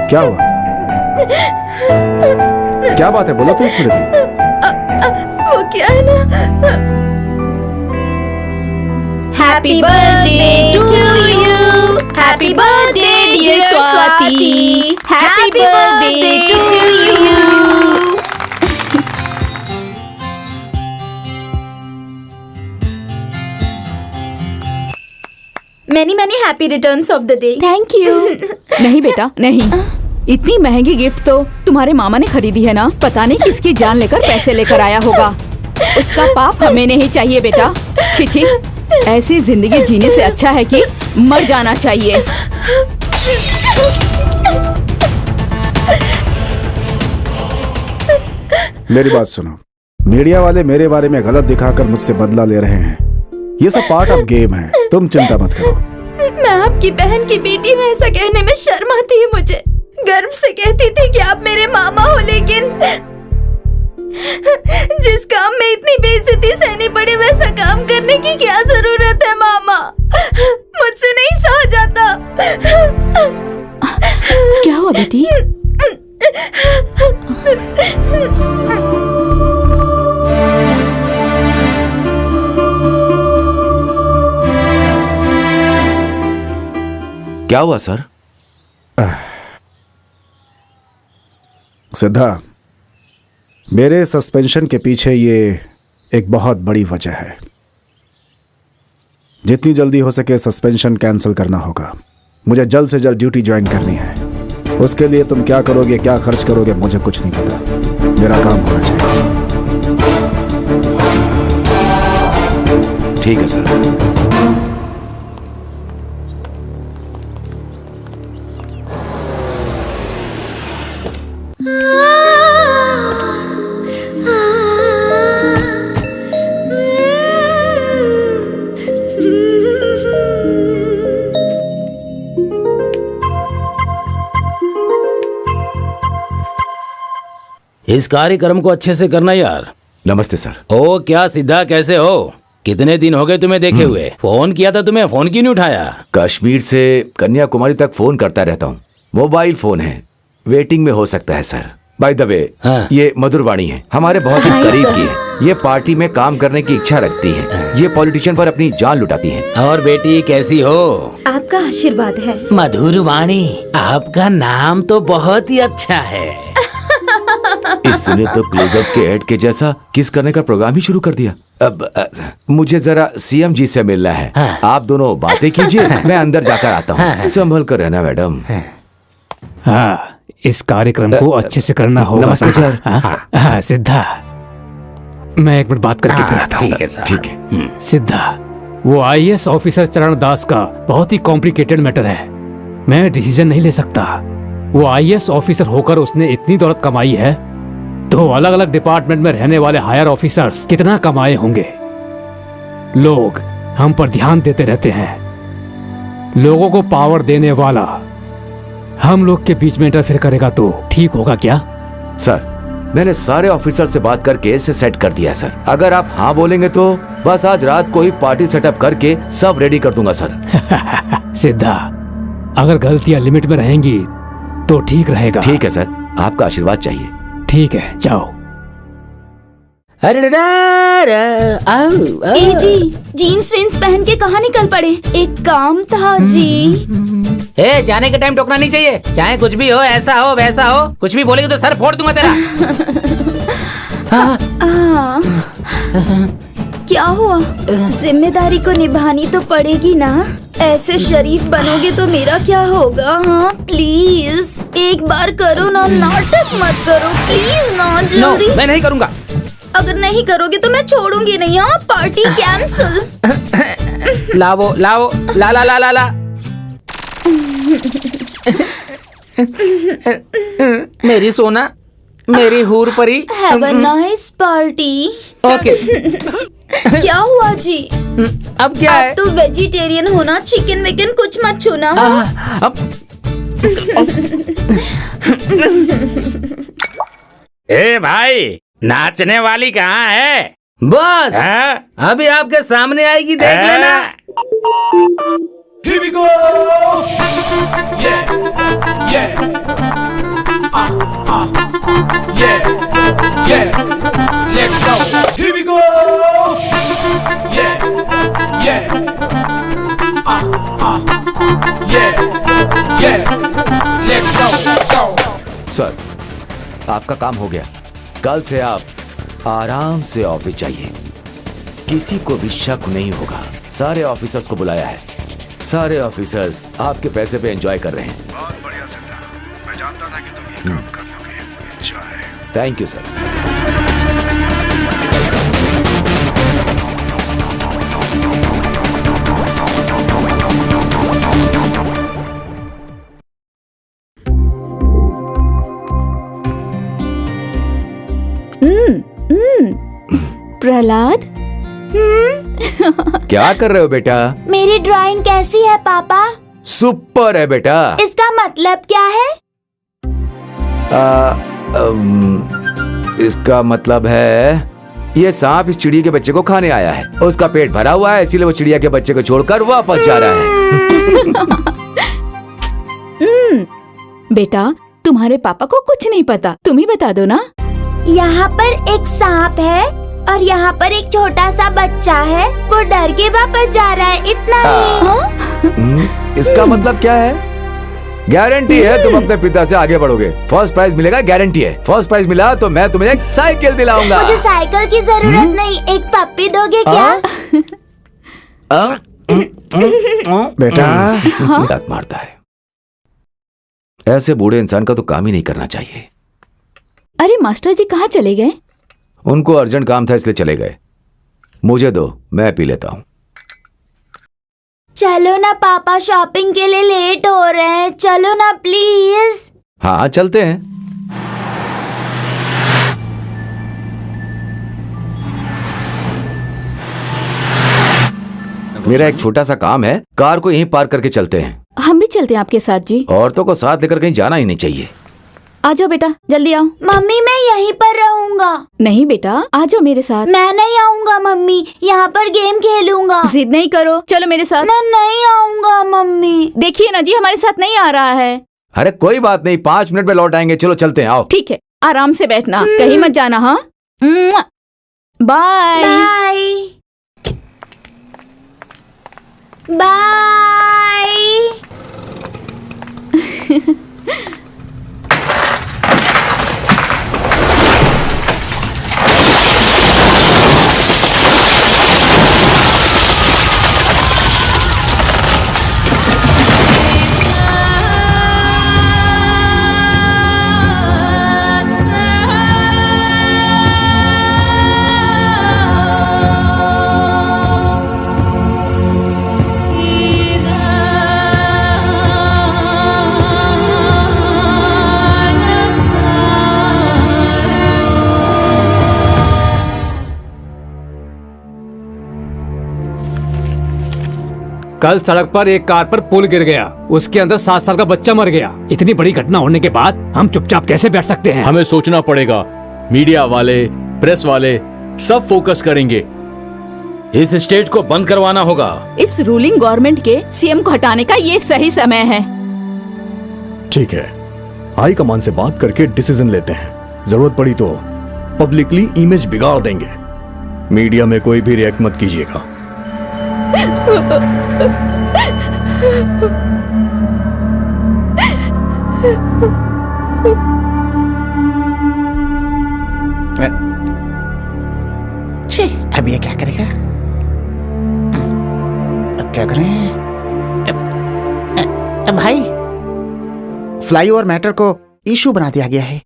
S12: क्या हुआ? क्या बात है, बोलो तो स्मृति।
S9: वो क्या है ना,
S6: happy birthday to you, happy birthday dear Swati, happy birthday to you.
S9: Many many happy returns of the day.
S6: Thank you. नहीं बेटा नहीं, इतनी महंगी गिफ्ट तो तुम्हारे मामा ने खरीदी है ना। पता नहीं किसकी जान लेकर पैसे लेकर आया होगा। उसका पाप हमें नहीं चाहिए बेटा। छी छी, ऐसी जिंदगी जीने से अच्छा है कि मर जाना चाहिए।
S12: मेरी बात सुनो, मीडिया वाले मेरे बारे में गलत दिखाकर मुझसे बदला ले रहे हैं। ये सब पार्ट ऑफ गेम है, तुम चिंता मत करो।
S9: मैं आपकी बहन की बेटी हूँ, ऐसा कहने में शर्म आती है मुझे। गर्व से कहती थी कि आप मेरे मामा हो, लेकिन जिस काम में इतनी बेइज्जती सहनी पड़े वैसा काम करने की क्या जरूरत है मामा? मुझसे नहीं सहा जाता।
S6: क्या हुआ बेटी?
S8: क्या हुआ सर?
S12: सिद्धा, मेरे सस्पेंशन के पीछे ये एक बहुत बड़ी वजह है। जितनी जल्दी हो सके सस्पेंशन कैंसिल करना होगा। मुझे जल्द से जल्द ड्यूटी ज्वाइन करनी है। उसके लिए तुम क्या करोगे, क्या खर्च करोगे, मुझे कुछ नहीं पता। मेरा काम होना चाहिए।
S8: ठीक है सर।
S10: इस कार्यक्रम को अच्छे से करना यार।
S8: नमस्ते सर।
S10: ओ क्या सिद्धा, कैसे हो? कितने दिन हो गए तुम्हें देखे हुए? फोन किया था तुम्हें, फोन क्यों नहीं उठाया?
S8: कश्मीर से कन्याकुमारी तक फोन करता रहता हूँ। मोबाइल फोन है, वेटिंग में हो सकता है सर। बाय द वे, ये मधुरवाणी है, हमारे बहुत ही करीब की है। ये पार्टी में काम करने की इच्छा रखती है। ये पॉलिटिशियन पर अपनी जान लुटाती है।
S10: और बेटी कैसी हो?
S9: आपका आशीर्वाद है।
S10: मधुरवाणी, आपका नाम तो बहुत ही अच्छा है।
S8: इसने तो क्लोजअप के ऐड के जैसा किस करने का प्रोग्राम ही शुरू कर दिया। अब मुझे जरा सीएम जी से मिलना है। आप दोनों बातें कीजिए, मैं अंदर जाकर आता हूँ। संभल कर रहना मैडम।
S14: हाँ, इस कार्यक्रम को अच्छे से करना होगा।
S8: नमस्ते सर।
S14: हाँ सिद्धा, मैं एक मिनट बात करके फिर आता हूँ।
S10: ठीक है सर।
S8: ठीक है।
S14: सिद्धा, वो IAS ऑफिसर चरण दास का बहुत ही कॉम्प्लिकेटेड मैटर है। मैं डिसीजन नहीं ले सकता। वो IAS ऑफिसर होकर उसने इतनी दौलत कमाई है, तो अलग अलग डिपार्टमेंट में रहने वाले हायर ऑफिसर्स कितना कमाए होंगे। लोग हम पर ध्यान देते रहते हैं। लोगों को पावर देने वाला हम लोग के बीच में इंटरफेयर करेगा तो ठीक होगा क्या?
S8: सर, मैंने सारे ऑफिसर से बात करके इसे सेट कर दिया सर। अगर आप हाँ बोलेंगे तो बस आज रात को ही पार्टी सेटअप करके सब रेडी कर दूंगा सर।
S14: सिद्धा, अगर गलतियां लिमिट में रहेंगी तो ठीक रहेगा।
S8: ठीक है सर, आपका आशीर्वाद चाहिए।
S14: ठीक है, जाओ।
S9: ए जी, जीन्स वीन्स पहन के कहाँ निकल पड़े? एक काम था जी।
S10: ए, जाने के टाइम टोकना नहीं चाहिए। चाहे कुछ भी हो, ऐसा हो वैसा हो, कुछ भी बोलेगी तो सर फोड़ दूंगा तेरा।
S9: क्या हुआ? जिम्मेदारी को निभानी तो पड़ेगी ना। ऐसे शरीफ बनोगे तो मेरा क्या होगा? हाँ प्लीज एक बार करो ना, नाटक मत करो प्लीज ना, जल्दी।
S10: मैं नहीं करूँगा।
S9: अगर नहीं करोगे तो मैं छोड़ूंगी नहीं। हाँ, पार्टी कैंसिल।
S10: लाओ लाओ, ला ला ला ला ला। मेरी सोना, मेरी हूर परी।
S9: Have a nice party.
S10: Okay.
S9: क्या हुआ जी?
S10: अब क्या है?
S9: आप तो वेजिटेरियन हो ना, चिकन विकन कुछ मत छूना।
S10: ए भाई, नाचने वाली कहाँ है? बस अभी आपके सामने आएगी, देख लेना।
S16: Here we go. Yeah, yeah. Yeah, yeah. Let's go. Here we go. Yeah, yeah. Yeah, yeah. Let's go.
S8: Sir, आपका काम हो गया। कल से आप आराम से ऑफिस जाइए। किसी को भी शक नहीं होगा। सारे ऑफिसर्स को बुलाया है। सारे ऑफिसर्स आपके पैसे पे एंजॉय कर रहे हैं।
S12: बहुत बढ़िया सिद्धा, मैं जानता था कि तुम ये काम कर लोगे। Enjoy.
S8: Thank you sir.
S6: Prahlad,
S8: क्या कर रहे हो बेटा?
S13: मेरी ड्राइंग कैसी है पापा?
S8: सुपर है बेटा।
S13: इसका मतलब क्या है?
S8: इसका मतलब है ये सांप इस चिड़िया के बच्चे को खाने आया है। उसका पेट भरा हुआ है, इसीलिए वो चिड़िया के बच्चे को छोड़कर वापस जा रहा है।
S6: बेटा, तुम्हारे पापा को कुछ नहीं पता, तुम ही बता दो ना।
S13: यहाँ पर एक सांप है और यहाँ पर एक छोटा सा बच्चा है। वो डर के वापस जा रहा है, इतना ही।
S8: इसका मतलब क्या है? गारंटी है तुम अपने पिता से आगे बढ़ोगे। फर्स्ट प्राइज मिलेगा, गारंटी है। फर्स्ट प्राइज मिला तो मैं तुम्हें एक साइकिल दिलाऊंगा।
S13: मुझे साइकिल की जरूरत नहीं, एक पप्पी दोगे क्या?
S12: बेटा
S8: दांत मारता है। ऐसे बूढ़े इंसान का तो काम ही नहीं करना चाहिए।
S6: अरे मास्टर जी कहाँ चले गए?
S8: उनको अर्जेंट काम था इसलिए चले गए। मुझे दो, मैं पी लेता हूँ।
S13: चलो ना पापा, शॉपिंग के लिए लेट हो रहे हैं, चलो ना प्लीज।
S8: हाँ चलते हैं। मेरा एक छोटा सा काम है, कार को यहीं पार्क करके चलते हैं।
S6: हम भी चलते हैं आपके साथ जी।
S8: औरतों को साथ लेकर कहीं जाना ही नहीं चाहिए।
S6: आ जाओ बेटा, जल्दी आओ।
S13: मम्मी मैं यहीं पर रहूंगा।
S6: नहीं बेटा, आ जाओ मेरे साथ।
S13: मैं नहीं आऊंगा मम्मी, यहाँ पर गेम खेलूंगा।
S6: जिद नहीं करो, चलो मेरे साथ।
S13: मैं नहीं आऊंगा मम्मी।
S6: देखिए ना जी, हमारे साथ नहीं आ रहा है।
S8: अरे कोई बात नहीं, 5 मिनट में लौट आएंगे। चलो चलते हैं, आओ।
S6: ठीक है, आराम से बैठना, कहीं मत जाना। हाँ, बाय
S13: बाय।
S14: कल सड़क पर एक कार पर पुल गिर गया, उसके अंदर 7 साल का बच्चा मर गया। इतनी बड़ी घटना होने के बाद हम चुपचाप कैसे बैठ सकते हैं?
S15: हमें सोचना पड़ेगा। मीडिया वाले, प्रेस वाले सब फोकस करेंगे।
S3: इस स्टेज को बंद करवाना होगा।
S6: इस रूलिंग गवर्नमेंट के सीएम को हटाने का ये सही समय है।
S2: ठीक है, हाई कमान से बात करके डिसीजन लेते हैं। जरूरत पड़ी तो पब्लिकली इमेज बिगाड़ देंगे। मीडिया में कोई भी रिएक्ट मत कीजिएगा।
S5: छी, अब ये क्या करेगा? अब क्या करें? भाई, फ्लाईओवर मैटर को इशू बना दिया गया है।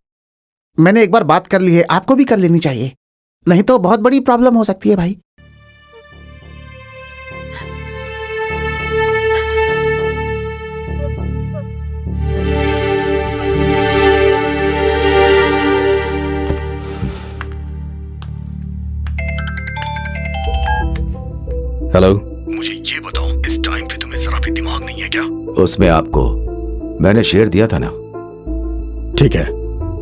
S5: मैंने एक बार बात कर ली है, आपको भी कर लेनी चाहिए, नहीं तो बहुत बड़ी प्रॉब्लम हो सकती है भाई।
S2: हेलो, मुझे ये बताओ, इस टाइम पे तुम्हें जरा भी दिमाग नहीं है क्या?
S8: उसमें आपको मैंने शेयर दिया था ना।
S2: ठीक है,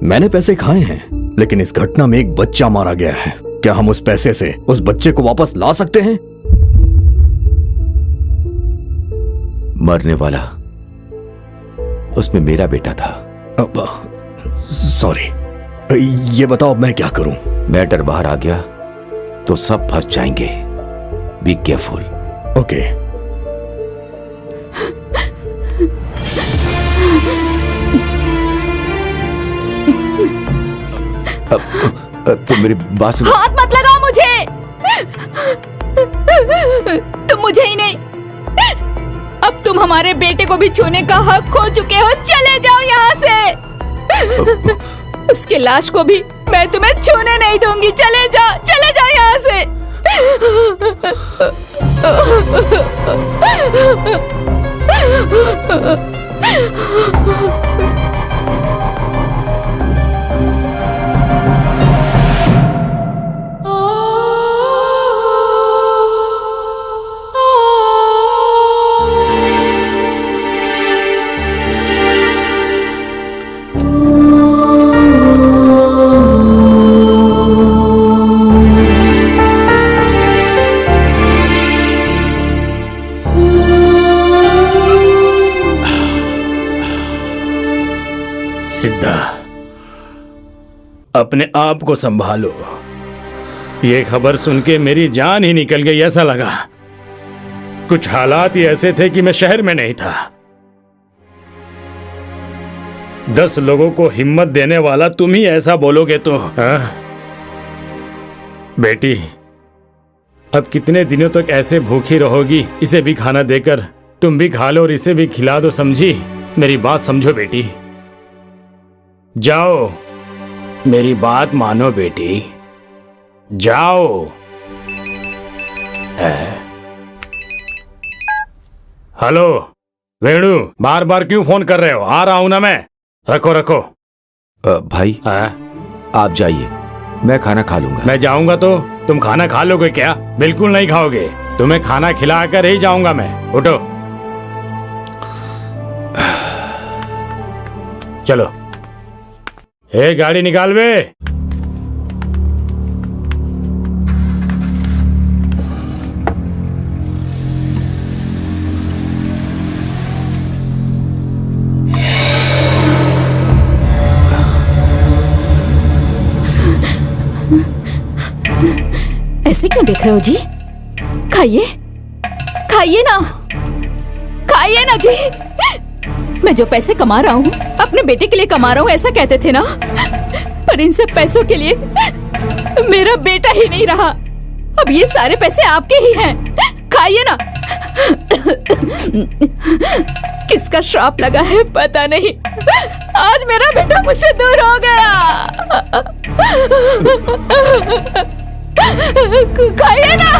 S2: मैंने पैसे खाए हैं, लेकिन इस घटना में एक बच्चा मारा गया है। क्या हम उस पैसे से उस बच्चे को वापस ला सकते हैं?
S8: मरने वाला उसमें मेरा बेटा था।
S2: सॉरी, ये बताओ अब मैं क्या करूं?
S8: मैटर बाहर आ गया तो सब फंस जाएंगे। Be careful.
S2: ओके।
S8: तुम मेरी बात सुनो।
S6: हाथ मत लगाओ मुझे। तुम मुझे ही नहीं, अब तुम हमारे बेटे को भी छूने का हक खो चुके हो। चले जाओ यहाँ से। उसके लाश को भी मैं तुम्हें छूने नहीं दूंगी। चले जाओ यहाँ से।
S3: सिद्धा, अपने आप को संभालो। ये खबर सुन के मेरी जान ही निकल गई ऐसा लगा। कुछ हालात ही ऐसे थे कि मैं शहर में नहीं था। 10 लोगों को हिम्मत देने वाला तुम ही ऐसा बोलोगे तो बेटी, अब कितने दिनों तक ऐसे भूखी रहोगी? इसे भी खाना देकर तुम भी खा लो और इसे भी खिला दो, समझी? मेरी बात समझो बेटी। जाओ, मेरी बात मानो बेटी, जाओ। हेलो वेणु, बार बार क्यों फोन कर रहे हो? आ रहा हूं ना मैं। रखो रखो।
S8: भाई आप जाइए, मैं खाना खा लूंगा।
S3: मैं जाऊंगा तो तुम खाना खा लोगे क्या? बिल्कुल नहीं खाओगे। तुम्हें खाना खिलाकर ही जाऊंगा मैं। उठो, चलो। ए, गाड़ी निकाल बे।
S6: ऐसे क्यों देख रहे हो जी? खाइए, खाइए ना, खाइए ना जी। मैं जो पैसे कमा रहा हूँ अपने बेटे के लिए कमा रहा हूँ, ऐसा कहते थे ना। पर इन सब पैसों के लिए मेरा बेटा ही नहीं रहा। अब ये सारे पैसे आपके ही हैं, खाइए ना। किसका श्राप लगा है पता नहीं, आज मेरा बेटा मुझसे दूर हो गया। खाइए ना।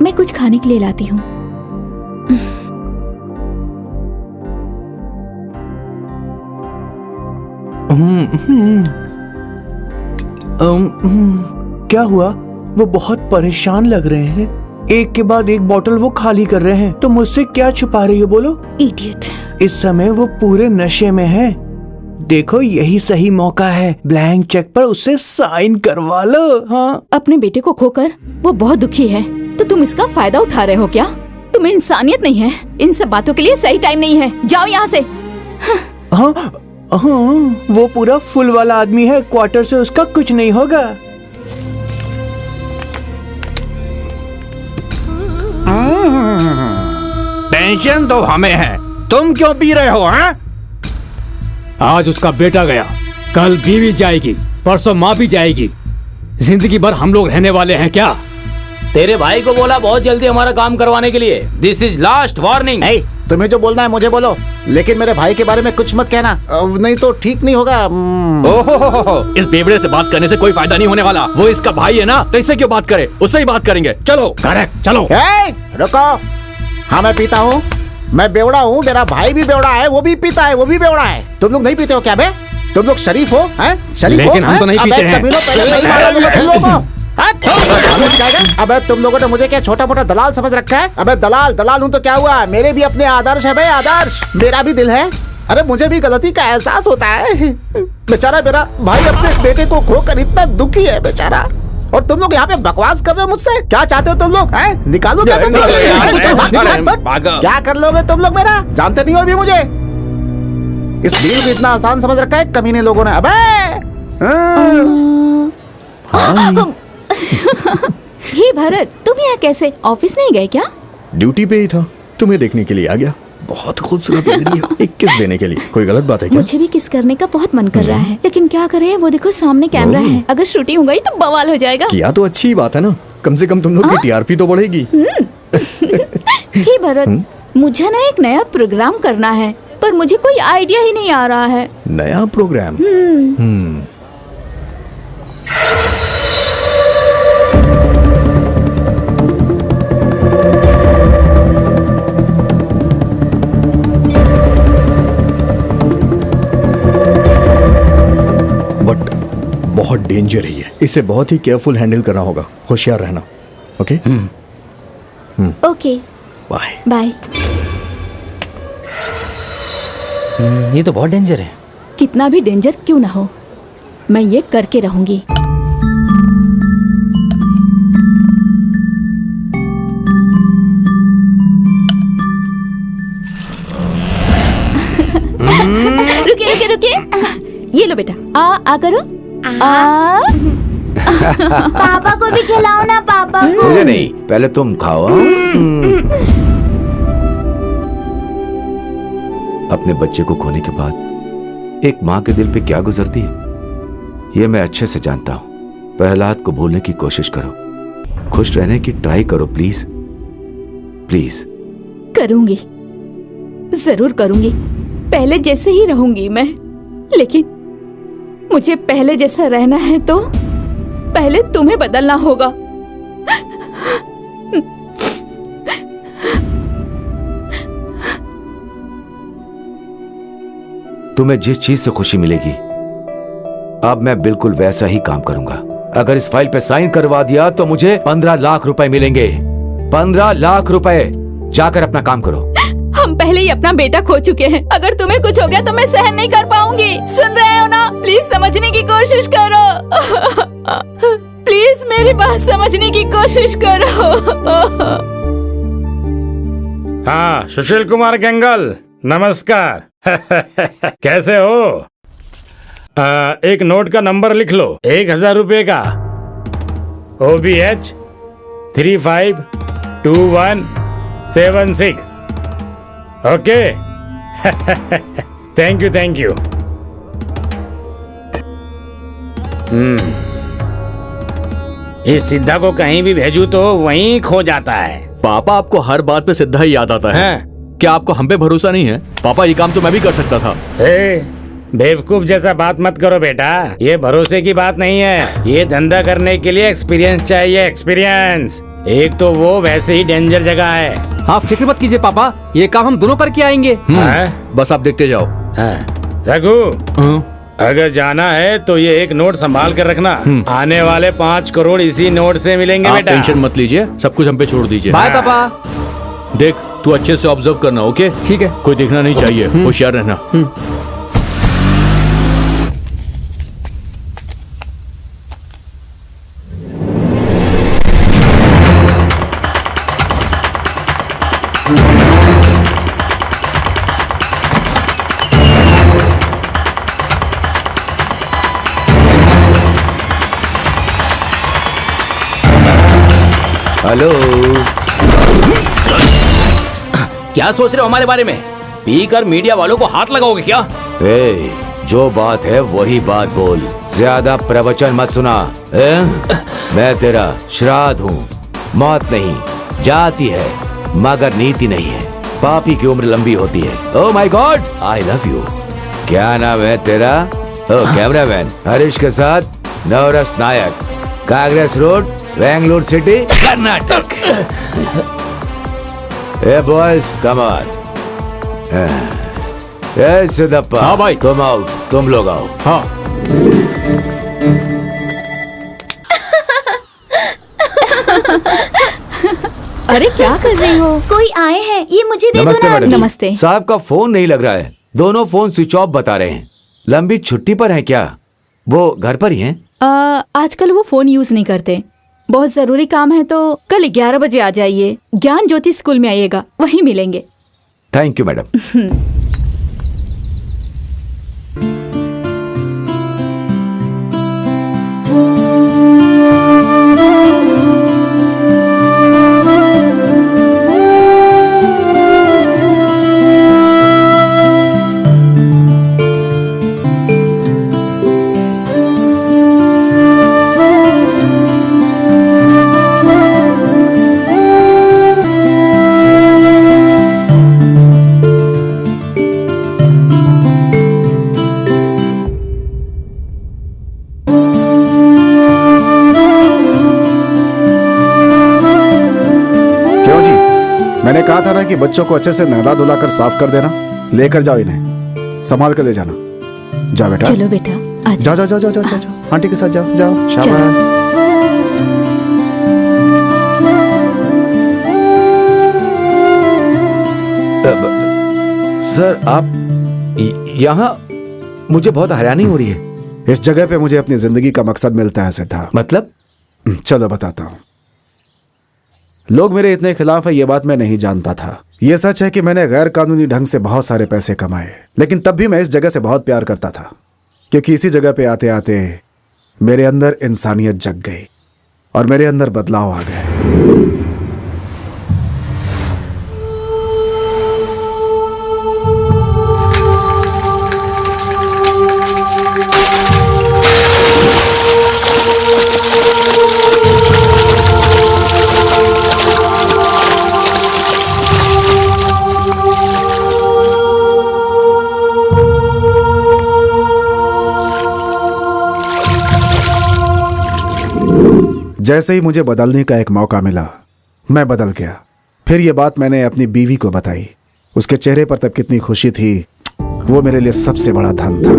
S6: मैं कुछ खाने के लिए लाती हूँ।
S11: क्या हुआ? वो बहुत परेशान लग रहे हैं। एक के बाद एक बोतल वो खाली कर रहे हैं। तो मुझसे क्या छुपा रही हो? बोलो।
S6: इडियट।
S11: इस समय वो पूरे नशे में है। देखो, यही सही मौका है। ब्लैंक चेक पर उससे साइन करवा लो। हाँ,
S6: अपने बेटे को खोकर वो बहुत दुखी है, तो तुम इसका फायदा उठा रहे हो क्या? तुम्हें इंसानियत नहीं है। इन सब बातों के लिए सही टाइम नहीं है। जाओ यहाँ से।
S11: हाँ, हाँ, वो पूरा फुल वाला आदमी है। क्वार्टर से उसका कुछ नहीं होगा।
S17: टेंशन तो हमें है, तुम क्यों पी रहे हो? हाँ?
S14: आज उसका बेटा गया, कल बीवी जाएगी, परसों माँ भी जाएगी। जिंदगी भर हम लोग रहने वाले हैं क्या?
S10: तेरे भाई को बोला बहुत जल्दी हमारा काम करवाने के लिए। This is last warning.
S5: तुम्हें जो बोलना है मुझे बोलो, लेकिन मेरे भाई के बारे में कुछ मत कहना, नहीं तो ठीक नहीं होगा।
S15: ओहो, इस बेवड़े से बात करने से कोई फायदा नहीं होने वाला। वो इसका भाई है ना, तो इससे क्यों बात करे? उससे ही बात करेंगे। चलो।
S14: करेक्ट, चलो।
S5: रुको। हाँ, मैं पीता हूँ, मैं बेवड़ा हूँ, मेरा भाई भी बेवड़ा है, वो भी पीता है, वो भी बेवड़ा है। तुम लोग नहीं पीते हो क्या बे? तुम लोग शरीफ हो? शरीफ हो?
S14: लेकिन हम तो नहीं पीते हैं।
S5: अबे तुम लोगों ने मुझे क्या छोटा मोटा दलाल समझ रखा है? अबे दलाल हूँ तो क्या हुआ? मेरे भी अपने आदर्श है भाई, आदर्श। मेरा भी दिल है। अरे मुझे भी गलती का एहसास होता है। बेचारा मेरा भाई अपने बेटे को खोकर इतना दुखी है बेचारा, और तुम लोग यहाँ पे बकवास कर रहे हो मुझसे। क्या चाहते हो तुम लोग? निकालो क्या तुम लोग? क्या कर लोगे तुम लोग? मेरा जानते नहीं हो अभी मुझे। इस डील को इतना आसान समझ रखा है कमीने लोगों ने। अबे
S6: हे भरत, तुम यहाँ कैसे? ऑफिस नहीं गए क्या?
S2: ड्यूटी पे ही था, तुम्हें देखने के लिए आ गया। बहुत खूबसूरत लग रही हो। एक किस देने के लिए कोई गलत बात है क्या?
S6: मुझे भी किस करने का बहुत मन कर रहा है, लेकिन क्या करें? वो देखो सामने कैमरा है, अगर शूटिंग हो गई तो बवाल हो जाएगा।
S2: किया तो अच्छी बात है ना, कम से कम तुम लोग की टीआरपी तो बढ़ेगी।
S6: हे भरत, मुझे ना एक नया प्रोग्राम करना है, पर मुझे कोई आइडिया ही नहीं आ रहा है।
S2: नया प्रोग्राम? बट बहुत डेंजर है ये, इसे बहुत ही केयरफुल हैंडल करना होगा, होशियार रहना। ओके?
S6: ओके।
S2: Bye
S6: bye.
S10: ये तो बहुत डेंजर है।
S6: कितना भी डेंजर क्यों ना हो, मैं ये करके रहूंगी। रुकिए रुकिए रुकिए, ये लो बेटा, आ करो।
S13: पापा को भी खिलाओ ना, पापा को।
S8: मुझे नहीं, पहले तुम खाओ। अपने बच्चे को खोने के बाद एक माँ के दिल पे क्या गुजरती है, ये मैं अच्छे से जानता हूँ। प्रहलाद को भूलने की कोशिश करो, खुश रहने की ट्राई करो, प्लीज प्लीज।
S6: करूंगी, जरूर करूंगी। पहले जैसे ही रहूंगी मैं, लेकिन मुझे पहले जैसा रहना है तो पहले तुम्हें बदलना होगा।
S8: तुम्हें जिस चीज से खुशी मिलेगी, अब मैं बिल्कुल वैसा ही काम करूंगा। अगर इस फाइल पे साइन करवा दिया तो मुझे 15 लाख रुपए मिलेंगे। 15 लाख रुपए। जाकर अपना काम करो।
S6: हम पहले ही अपना बेटा खो चुके हैं। अगर तुम्हें कुछ हो गया तो मैं सहन नहीं कर पाऊंगी। सुन रहे हो ना? प्लीज समझने की कोशिश करो। प्लीज मेरी बात समझने की कोशिश करो।
S3: हाँ, सुशील कुमार गंगल, नमस्कार। कैसे हो? एक नोट का नंबर लिख लो, 1000 रुपये का। OBH 352176। Okay. Thank you thank you. इस सिद्धा को कहीं भी भेजू तो वहीं खो जाता है।
S15: पापा, आपको हर बात पे सिद्धा ही याद आता है। क्या आपको हम पे भरोसा नहीं है? पापा, ये काम तो मैं भी कर सकता था।
S3: बेवकूफ जैसा बात मत करो बेटा, ये भरोसे की बात नहीं है। ये धंधा करने के लिए एक्सपीरियंस चाहिए, एक्सपीरियंस। एक तो वो वैसे ही डेंजर जगह है।
S7: आप फिक्र मत कीजिए पापा, ये काम हम दोनों करके आएंगे।
S15: बस आप देखते जाओ।
S3: रघु, अगर जाना है तो ये एक नोट संभाल कर रखना। आने वाले 5 करोड़ इसी नोट से मिलेंगे
S15: आप
S3: बेटा।
S15: टेंशन मत लीजिए, सब कुछ हम पे छोड़ दीजिए।
S7: बाय पापा।
S15: देख, तू अच्छे से ऑब्जर्व करना, ओके?
S7: ठीक है।
S15: कोई देखना नहीं चाहिए, होशियार रहना।
S8: हेलो।
S10: क्या सोच रहे हो हमारे बारे में? पीकर मीडिया वालों को हाथ लगाओगे क्या?
S8: ए, जो बात है वही बात बोल, ज्यादा प्रवचन मत सुना। मैं तेरा श्राद्ध हूँ। मौत नहीं, जाती है मगर नीति नहीं है। पापी की उम्र लंबी होती है। Oh my god, I love you. क्या नाम है तेरा? ओह, कैमरामैन हरीश के साथ नवरस नायक, कांग्रेस रोड, बेंगलुरु सिटी, कर्नाटक। ए बॉयज, कम ऑन। ए सिद्धप्पा।
S15: हाँ भाई।
S8: तुम आओ, तुम लोग आओ।
S15: हाँ।
S6: अरे क्या कर रही हो?
S13: कोई आए हैं, ये मुझे दे दो
S8: नमस्ते
S13: ना।
S8: मैडम जी।
S6: नमस्ते।
S8: साहब का फोन नहीं लग रहा है, दोनों फोन स्विच ऑफ बता रहे हैं। लंबी छुट्टी पर हैं क्या? वो घर पर ही हैं?
S6: आजकल वो फोन यूज नहीं करते। बहुत जरूरी काम है तो कल 11 बजे आ जाइए। ज्ञान ज्योति स्कूल में आइएगा, वहीं मिलेंगे।
S8: Thank you madam.
S12: मैंने कहा था ना कि बच्चों को अच्छे से नहला धुला कर साफ कर देना। लेकर जाओ इन्हें, संभाल कर ले जाना। जा बेटा।
S6: चलो बेटा,
S12: जाओ जाओ जाओ जाओ जाओ जाओ, आंटी के साथ जाओ जाओ। शाबाश।
S8: सर आप यहाँ, मुझे बहुत हैरानी हो रही है।
S12: इस जगह पे मुझे अपनी जिंदगी का मकसद मिलता है सिद्धार्थ।
S8: मतलब?
S12: चलो बताता हूँ। लोग मेरे इतने खिलाफ है ये बात मैं नहीं जानता था। ये सच है कि मैंने गैर कानूनी ढंग से बहुत सारे पैसे कमाए, लेकिन तब भी मैं इस जगह से बहुत प्यार करता था, क्योंकि इसी जगह पे आते आते मेरे अंदर इंसानियत जग गई और मेरे अंदर बदलाव आ गए। जैसे ही मुझे बदलने का एक मौका मिला, मैं बदल गया। फिर ये बात मैंने अपनी बीवी को बताई। उसके चेहरे पर तब कितनी खुशी थी, वो मेरे लिए सबसे बड़ा धन था।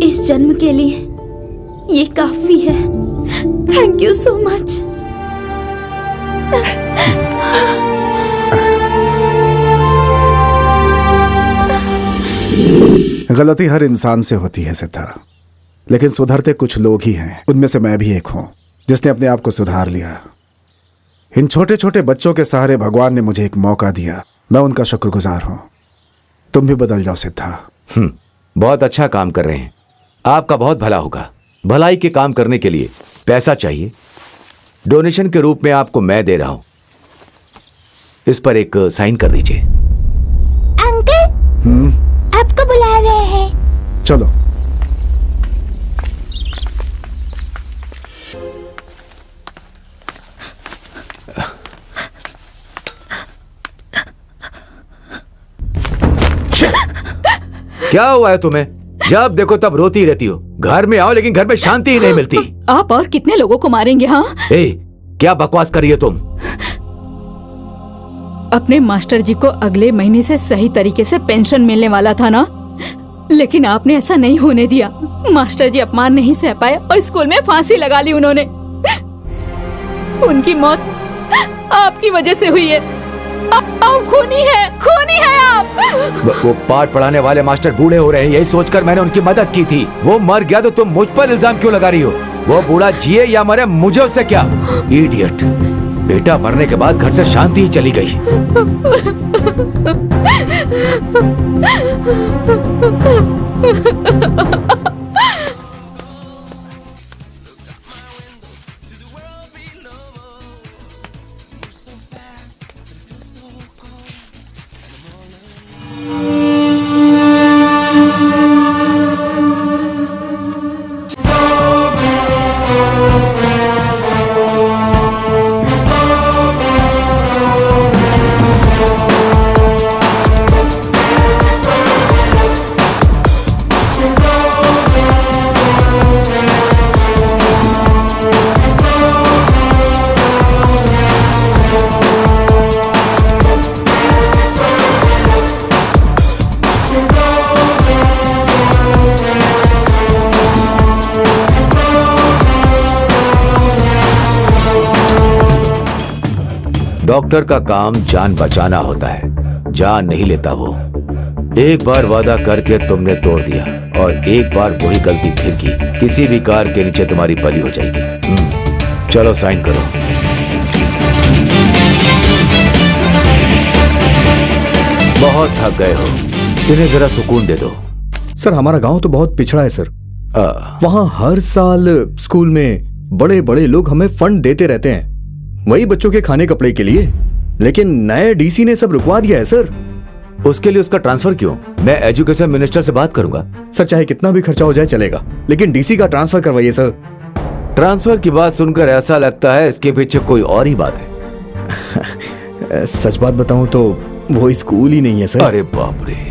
S9: इस जन्म के लिए ये काफी है। Thank you so much.
S12: गलती हर इंसान से होती है सिद्धार्थ, लेकिन सुधरते कुछ लोग ही हैं। उनमें से मैं भी एक हूं जिसने अपने आप को सुधार लिया। इन छोटे छोटे बच्चों के सहारे भगवान ने मुझे एक मौका दिया। मैं उनका शुक्रगुजार हूं। तुम भी बदल जाओ सिद्धार्थ।
S8: बहुत अच्छा काम कर रहे हैं। आपका बहुत भला होगा। भलाई के काम करने के लिए पैसा चाहिए। डोनेशन के रूप में आपको मैं दे रहा हूं। इस पर एक साइन कर दीजिए।
S13: अंकल आपको बुला रहे हैं।
S12: चलो।
S8: क्या हुआ है तुम्हें? जब देखो तब रोती रहती हो। घर में आओ, लेकिन घर में शांति ही नहीं मिलती।
S6: आप और कितने लोगों को मारेंगे? हाँ,
S8: क्या बकवास कर रही हो तुम?
S6: अपने मास्टर जी को अगले महीने से सही तरीके से पेंशन मिलने वाला था ना, लेकिन आपने ऐसा नहीं होने दिया। मास्टर जी अपमान नहीं सह पाए और स्कूल में फांसी लगा ली उन्होंने। उनकी मौत आपकी वजह से हुई है। आप खूनी है आप।
S8: वो पाठ पढ़ाने वाले मास्टर बूढ़े हो रहे हैं, यही सोचकर मैंने उनकी मदद की थी। वो मर गया तो तुम मुझ पर इल्जाम क्यों लगा रही हो? वो बूढ़ा जिए या मरे, मुझे उससे क्या? इडियट। बेटा मरने के बाद घर से शांति ही चली गई। डॉक्टर का काम जान बचाना होता है, जान नहीं लेता वो। एक बार वादा करके तुमने तोड़ दिया और एक बार वही गलती फिर की। किसी भी कार के नीचे तुम्हारी बलि हो जाएगी। चलो साइन करो। बहुत थक गए हो, इन्हें जरा सुकून दे दो।
S2: सर हमारा गांव तो बहुत पिछड़ा है सर। वहाँ हर साल स्कूल में बड़े बड़े लोग हमें फंड देते रहते हैं, वही बच्चों के खाने कपड़े के लिए। लेकिन नए डीसी ने सब रुकवा दिया है सर।
S8: उसके लिए उसका ट्रांसफर क्यों? मैं एजुकेशन मिनिस्टर से बात करूंगा।
S2: सर चाहे कितना भी खर्चा हो जाए चलेगा, लेकिन डीसी का ट्रांसफर करवाइए सर।
S8: ट्रांसफर की बात सुनकर ऐसा लगता है इसके पीछे कोई और ही बात है।
S2: सच बात बताऊं तो वो स्कूल ही नहीं है सर।
S8: अरे बाप रे।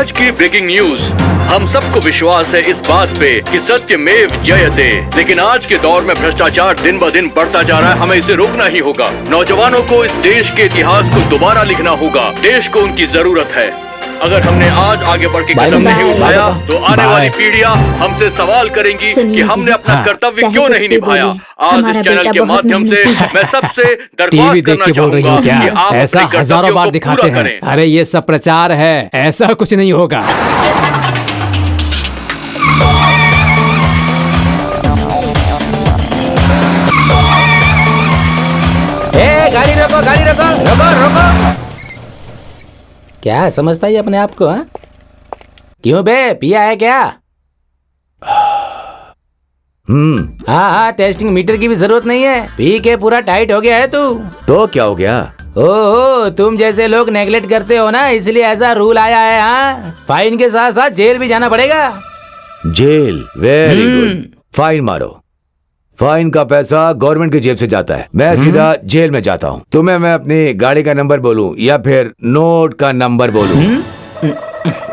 S15: आज की ब्रेकिंग न्यूज। हम सबको विश्वास है इस बात पे कि सत्यमेव जयते, लेकिन आज के दौर में भ्रष्टाचार दिन ब दिन बढ़ता जा रहा है। हमें इसे रोकना ही होगा। नौजवानों को इस देश के इतिहास को दोबारा लिखना होगा। देश को उनकी जरूरत है। अगर हमने आज आगे बढ़ के कदम नहीं उठाया तो आने वाली पीढ़ियां हमसे सवाल करेंगी कि हमने अपना कर्तव्य क्यों नहीं निभाया। आज इस चैनल के माध्यम से मैं सबसे
S14: टीवी
S15: दरख्वास्त
S14: देख
S15: करना
S14: के बोल रही
S15: चाहूंगा
S14: हूँ क्या?
S15: कि आप
S14: ऐसा
S15: अपने
S14: हजारों
S15: कर्तव्यों
S14: बार
S15: को
S14: दिखाते
S15: पूरा
S14: हैं।
S15: करें।
S14: अरे ये सब प्रचार है, ऐसा कुछ नहीं होगा।
S10: गाड़ी रोको, गाड़ी रोको, रोको रोको। क्या समझता है अपने आप को? हाँ क्यों बे, पिया है क्या? हाँ, टेस्टिंग मीटर की भी जरूरत नहीं है। पी के पूरा टाइट हो गया है तू।
S8: तो क्या हो गया?
S10: ओहो, तुम जैसे लोग नेगलेक्ट करते हो ना, इसलिए ऐसा रूल आया है। हाँ, फाइन के साथ साथ जेल भी जाना पड़ेगा।
S8: जेल? वेरी गुड, फाइन मारो। फाइन का पैसा गवर्नमेंट की जेब से जाता है। मैं सीधा जेल में जाता हूँ। तुम्हें मैं अपनी गाड़ी का नंबर बोलूं या फिर नोट का नंबर बोलूं?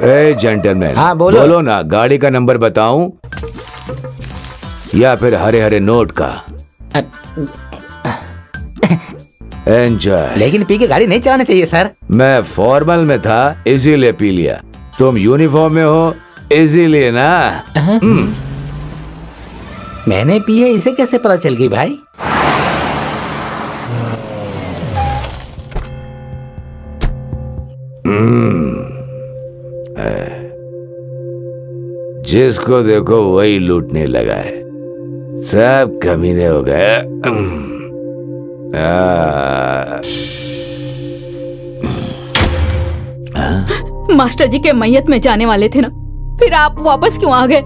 S8: ए जेंटलमैन,
S10: हाँ, बोलो
S8: ना, गाड़ी का नंबर बताऊं या फिर हरे हरे नोट का? एंजॉय।
S10: लेकिन पी के गाड़ी नहीं चलानी चाहिए सर।
S8: मैं फॉर्मल में था इसीलिए पी लिया। तुम यूनिफॉर्म में हो इसीलिए ना।
S10: मैंने पी है, इसे कैसे पता चल गई भाई?
S8: जिसको देखो वही लूटने लगा है। सब कमीने हो गए।
S6: मास्टर जी के मैयत में जाने वाले थे ना, फिर आप वापस क्यों आ गए?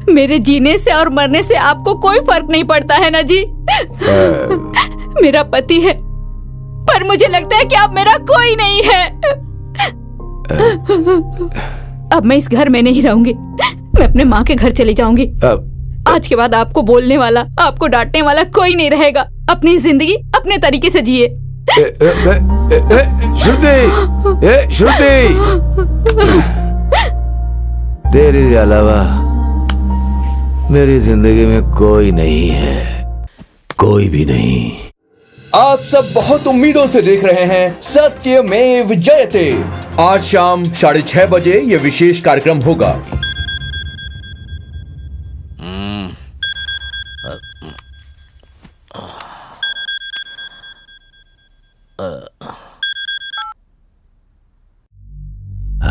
S6: मेरे जीने से और मरने से आपको कोई फर्क नहीं पड़ता है ना जी? मेरा पति है, पर मुझे लगता है कि आप मेरा कोई नहीं है। अब मैं इस घर में नहीं रहूंगी। मैं अपने माँ के घर चली जाऊंगी। आज के बाद आपको बोलने वाला, आपको डांटने वाला कोई नहीं रहेगा। अपनी जिंदगी अपने तरीके से जिए।
S8: श्रुति, तेरे अलावा मेरी जिंदगी में कोई नहीं है, कोई भी नहीं।
S18: आप सब बहुत उम्मीदों से देख रहे हैं सत्यमेव जयते। आज शाम 6:30 बजे यह विशेष कार्यक्रम होगा।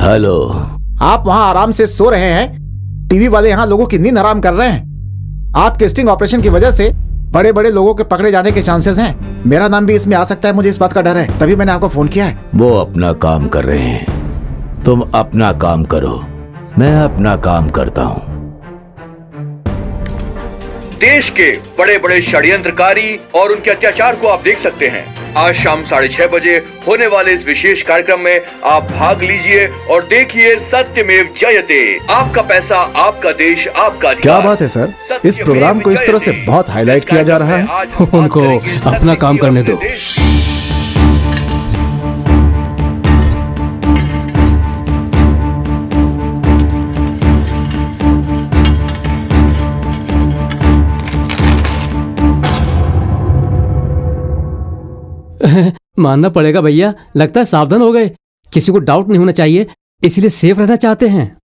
S8: हेलो,
S5: आप वहां आराम से सो रहे हैं, टीवी वाले यहाँ लोगों की नींद हराम कर रहे हैं। आपके स्टिंग ऑपरेशन की वजह से बड़े बड़े लोगों के पकड़े जाने के चांसेस हैं। मेरा नाम भी इसमें आ सकता है, मुझे इस बात का डर है, तभी मैंने आपको फोन किया है।
S8: वो अपना काम कर रहे हैं, तुम अपना काम करो, मैं अपना काम करता हूँ।
S15: देश के बड़े बड़े षड्यंत्रकारी और उनके अत्याचार को आप देख सकते हैं। आज शाम 6:30 बजे होने वाले इस विशेष कार्यक्रम में आप भाग लीजिए और देखिए सत्यमेव जयते। आपका पैसा, आपका देश, आपका अधिकार।
S12: क्या बात है सर, इस प्रोग्राम को इस तरह से बहुत हाईलाइट किया जा रहा है।
S14: उनको अपना काम करने दो। मानना पड़ेगा भैया, लगता है सावधान हो गए। किसी को डाउट नहीं होना चाहिए, इसीलिए सेफ रहना चाहते हैं।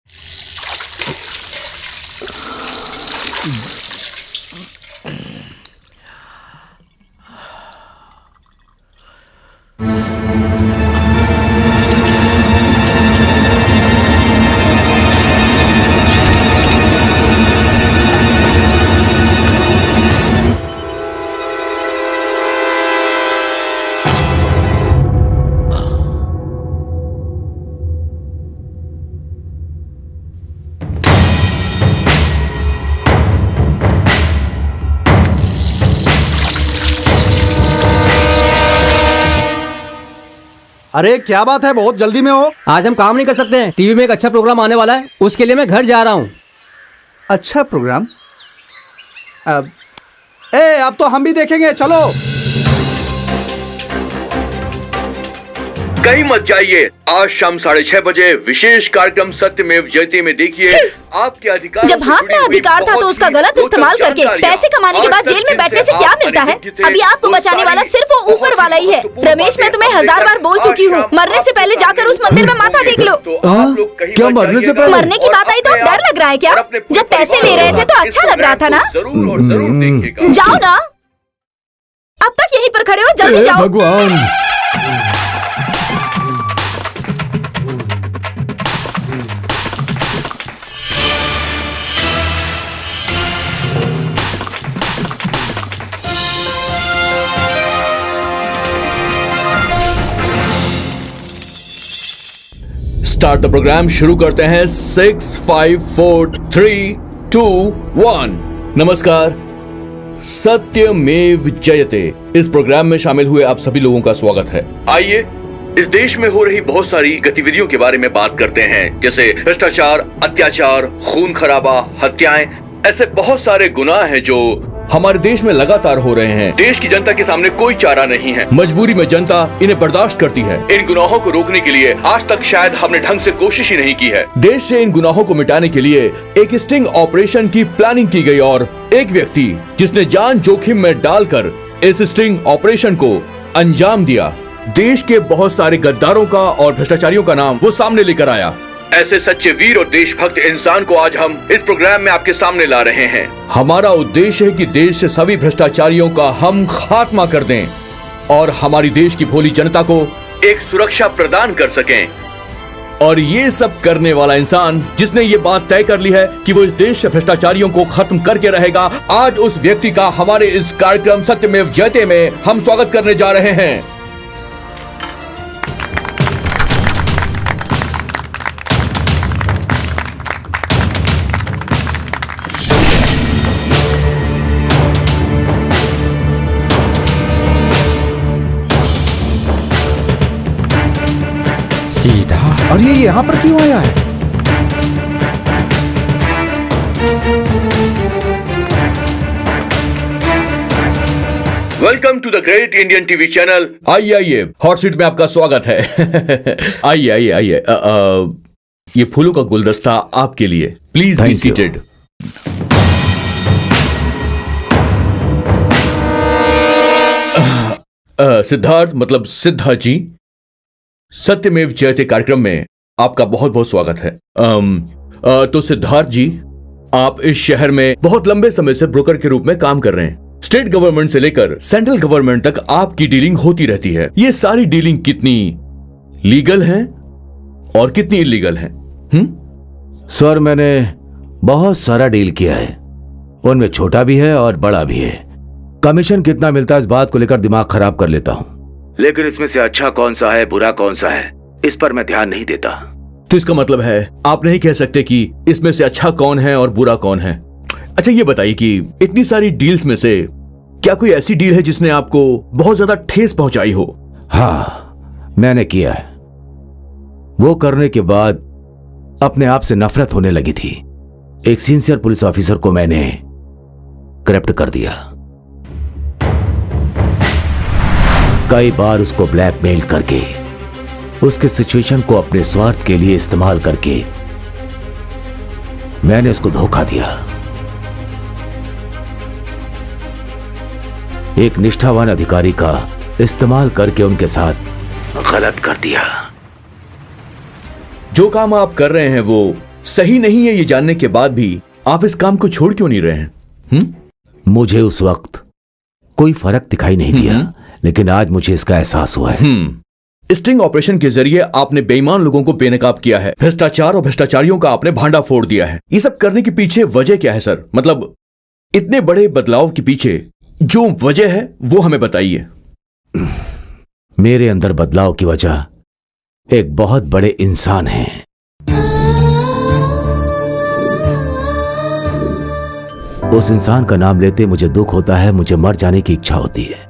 S12: अरे क्या बात है, बहुत जल्दी में हो।
S7: आज हम काम नहीं कर सकते हैं, टीवी में एक अच्छा प्रोग्राम आने वाला है, उसके लिए मैं घर जा रहा हूँ।
S12: अच्छा प्रोग्राम? अब अब तो हम भी देखेंगे, चलो।
S15: कहीं मत जाइए। आज शाम 6:30 बजे विशेष कार्यक्रम सत्यमेव जयते में देखिए आपके अधिकार।
S9: जब हाथ में अधिकार था तो उसका गलत इस्तेमाल करके पैसे कमाने के बाद जेल में बैठने से क्या मिलता है? अभी आपको बचाने वाला सिर्फ वो ऊपर वाला ही है। रमेश, मैं तुम्हें 1000 बार बोल चुकी हूँ, मरने से पहले जाकर उस मंदिर में माथा टेक लो।
S12: क्या मरने से पहले?
S9: मरने की बात आई तो डर लग रहा है क्या? जब पैसे ले रहे थे तो अच्छा लग रहा था ना? जाओ ना, अब तक यहीं पर खड़े हो, जल्दी जाओ।
S12: भगवान,
S18: स्टार्ट द प्रोग्राम। शुरू करते हैं। 6, 5, 4, 3, 2, 1। नमस्कार, सत्यमेव जयते इस प्रोग्राम में शामिल हुए आप सभी लोगों का स्वागत है।
S15: आइए इस देश में हो रही बहुत सारी गतिविधियों के बारे में बात करते हैं, जैसे भ्रष्टाचार, अत्याचार, खून खराबा, हत्याएं। ऐसे बहुत सारे गुनाह हैं जो
S18: हमारे देश में लगातार हो रहे हैं।
S15: देश की जनता के सामने कोई चारा नहीं है।
S18: मजबूरी में जनता इन्हें बर्दाश्त करती है।
S15: इन गुनाहों को रोकने के लिए आज तक शायद हमने ढंग से कोशिश ही नहीं की है।
S18: देश से इन गुनाहों को मिटाने के लिए एक स्टिंग ऑपरेशन की प्लानिंग की गई और एक व्यक्ति जिसने जान जोखिम में डालकर इस स्टिंग ऑपरेशन को अंजाम दिया, देश के बहुत सारे गद्दारों का और भ्रष्टाचारियों का नाम वो सामने लेकर आया।
S15: ऐसे सच्चे वीर और देशभक्त इंसान को आज हम इस प्रोग्राम में आपके सामने ला रहे हैं।
S18: हमारा उद्देश्य है कि देश से सभी भ्रष्टाचारियों का हम खात्मा कर दें और हमारी देश की भोली जनता को
S15: एक सुरक्षा प्रदान कर सकें।
S18: और ये सब करने वाला इंसान जिसने ये बात तय कर ली है कि वो इस देश से भ्रष्टाचारियों को खत्म करके रहेगा, आज उस व्यक्ति का हमारे इस कार्यक्रम सत्यमेव जयते में हम स्वागत करने जा रहे हैं।
S14: सीधा।
S12: और ये यहाँ पर क्यों आया है?
S15: Welcome to the great Indian TV channel.
S18: आइए आइए, हॉट सीट में आपका स्वागत है। आइए आइए आइए। ये फूलों का गुलदस्ता आपके लिए। Please be seated. सिद्धार्थ मतलब सिद्धा जी, सत्यमेव जयते कार्यक्रम में आपका बहुत बहुत स्वागत है। तो सिद्धार्थ जी, आप इस शहर में बहुत लंबे समय से ब्रोकर के रूप में काम कर रहे हैं। स्टेट गवर्नमेंट से लेकर सेंट्रल गवर्नमेंट तक आपकी डीलिंग होती रहती है। ये सारी डीलिंग कितनी लीगल है और कितनी इलीगल है?
S8: सर, मैंने बहुत सारा डील किया है, उनमें छोटा भी है और बड़ा भी है। कमीशन कितना मिलता है इस बात को लेकर दिमाग खराब कर लेता हूं, लेकिन इसमें से अच्छा कौन सा है, बुरा कौन सा है, इस पर मैं ध्यान नहीं देता।
S18: तो इसका मतलब है आप नहीं कह सकते कि इसमें से अच्छा कौन है और बुरा कौन है। अच्छा, ये बताइए कि इतनी सारी डील्स में से क्या कोई ऐसी डील है जिसने आपको बहुत ज्यादा ठेस पहुंचाई हो?
S8: हाँ, मैंने किया है। वो करने के बाद अपने आप से नफरत होने लगी थी। एक सिंसियर पुलिस ऑफिसर को मैंने करप्ट कर दिया। कई बार उसको ब्लैकमेल करके, उसके सिचुएशन को अपने स्वार्थ के लिए इस्तेमाल करके मैंने उसको धोखा दिया। एक निष्ठावान अधिकारी का इस्तेमाल करके उनके साथ गलत कर दिया।
S18: जो काम आप कर रहे हैं वो सही नहीं है, ये जानने के बाद भी आप इस काम को छोड़ क्यों नहीं रहे हैं?
S8: मुझे उस वक्त कोई फर्क दिखाई नहीं दिया, लेकिन आज मुझे इसका एहसास हुआ है।
S18: स्टिंग ऑपरेशन के जरिए आपने बेईमान लोगों को बेनकाब किया है, भ्रष्टाचार और भ्रष्टाचारियों का आपने भांडा फोड़ दिया है। ये सब करने के पीछे वजह क्या है सर? मतलब इतने बड़े बदलाव के पीछे जो वजह है वो हमें बताइए।
S8: मेरे अंदर बदलाव की वजह एक बहुत बड़े इंसान है। उस इंसान का नाम लेते मुझे दुख होता है, मुझे मर जाने की इच्छा होती है।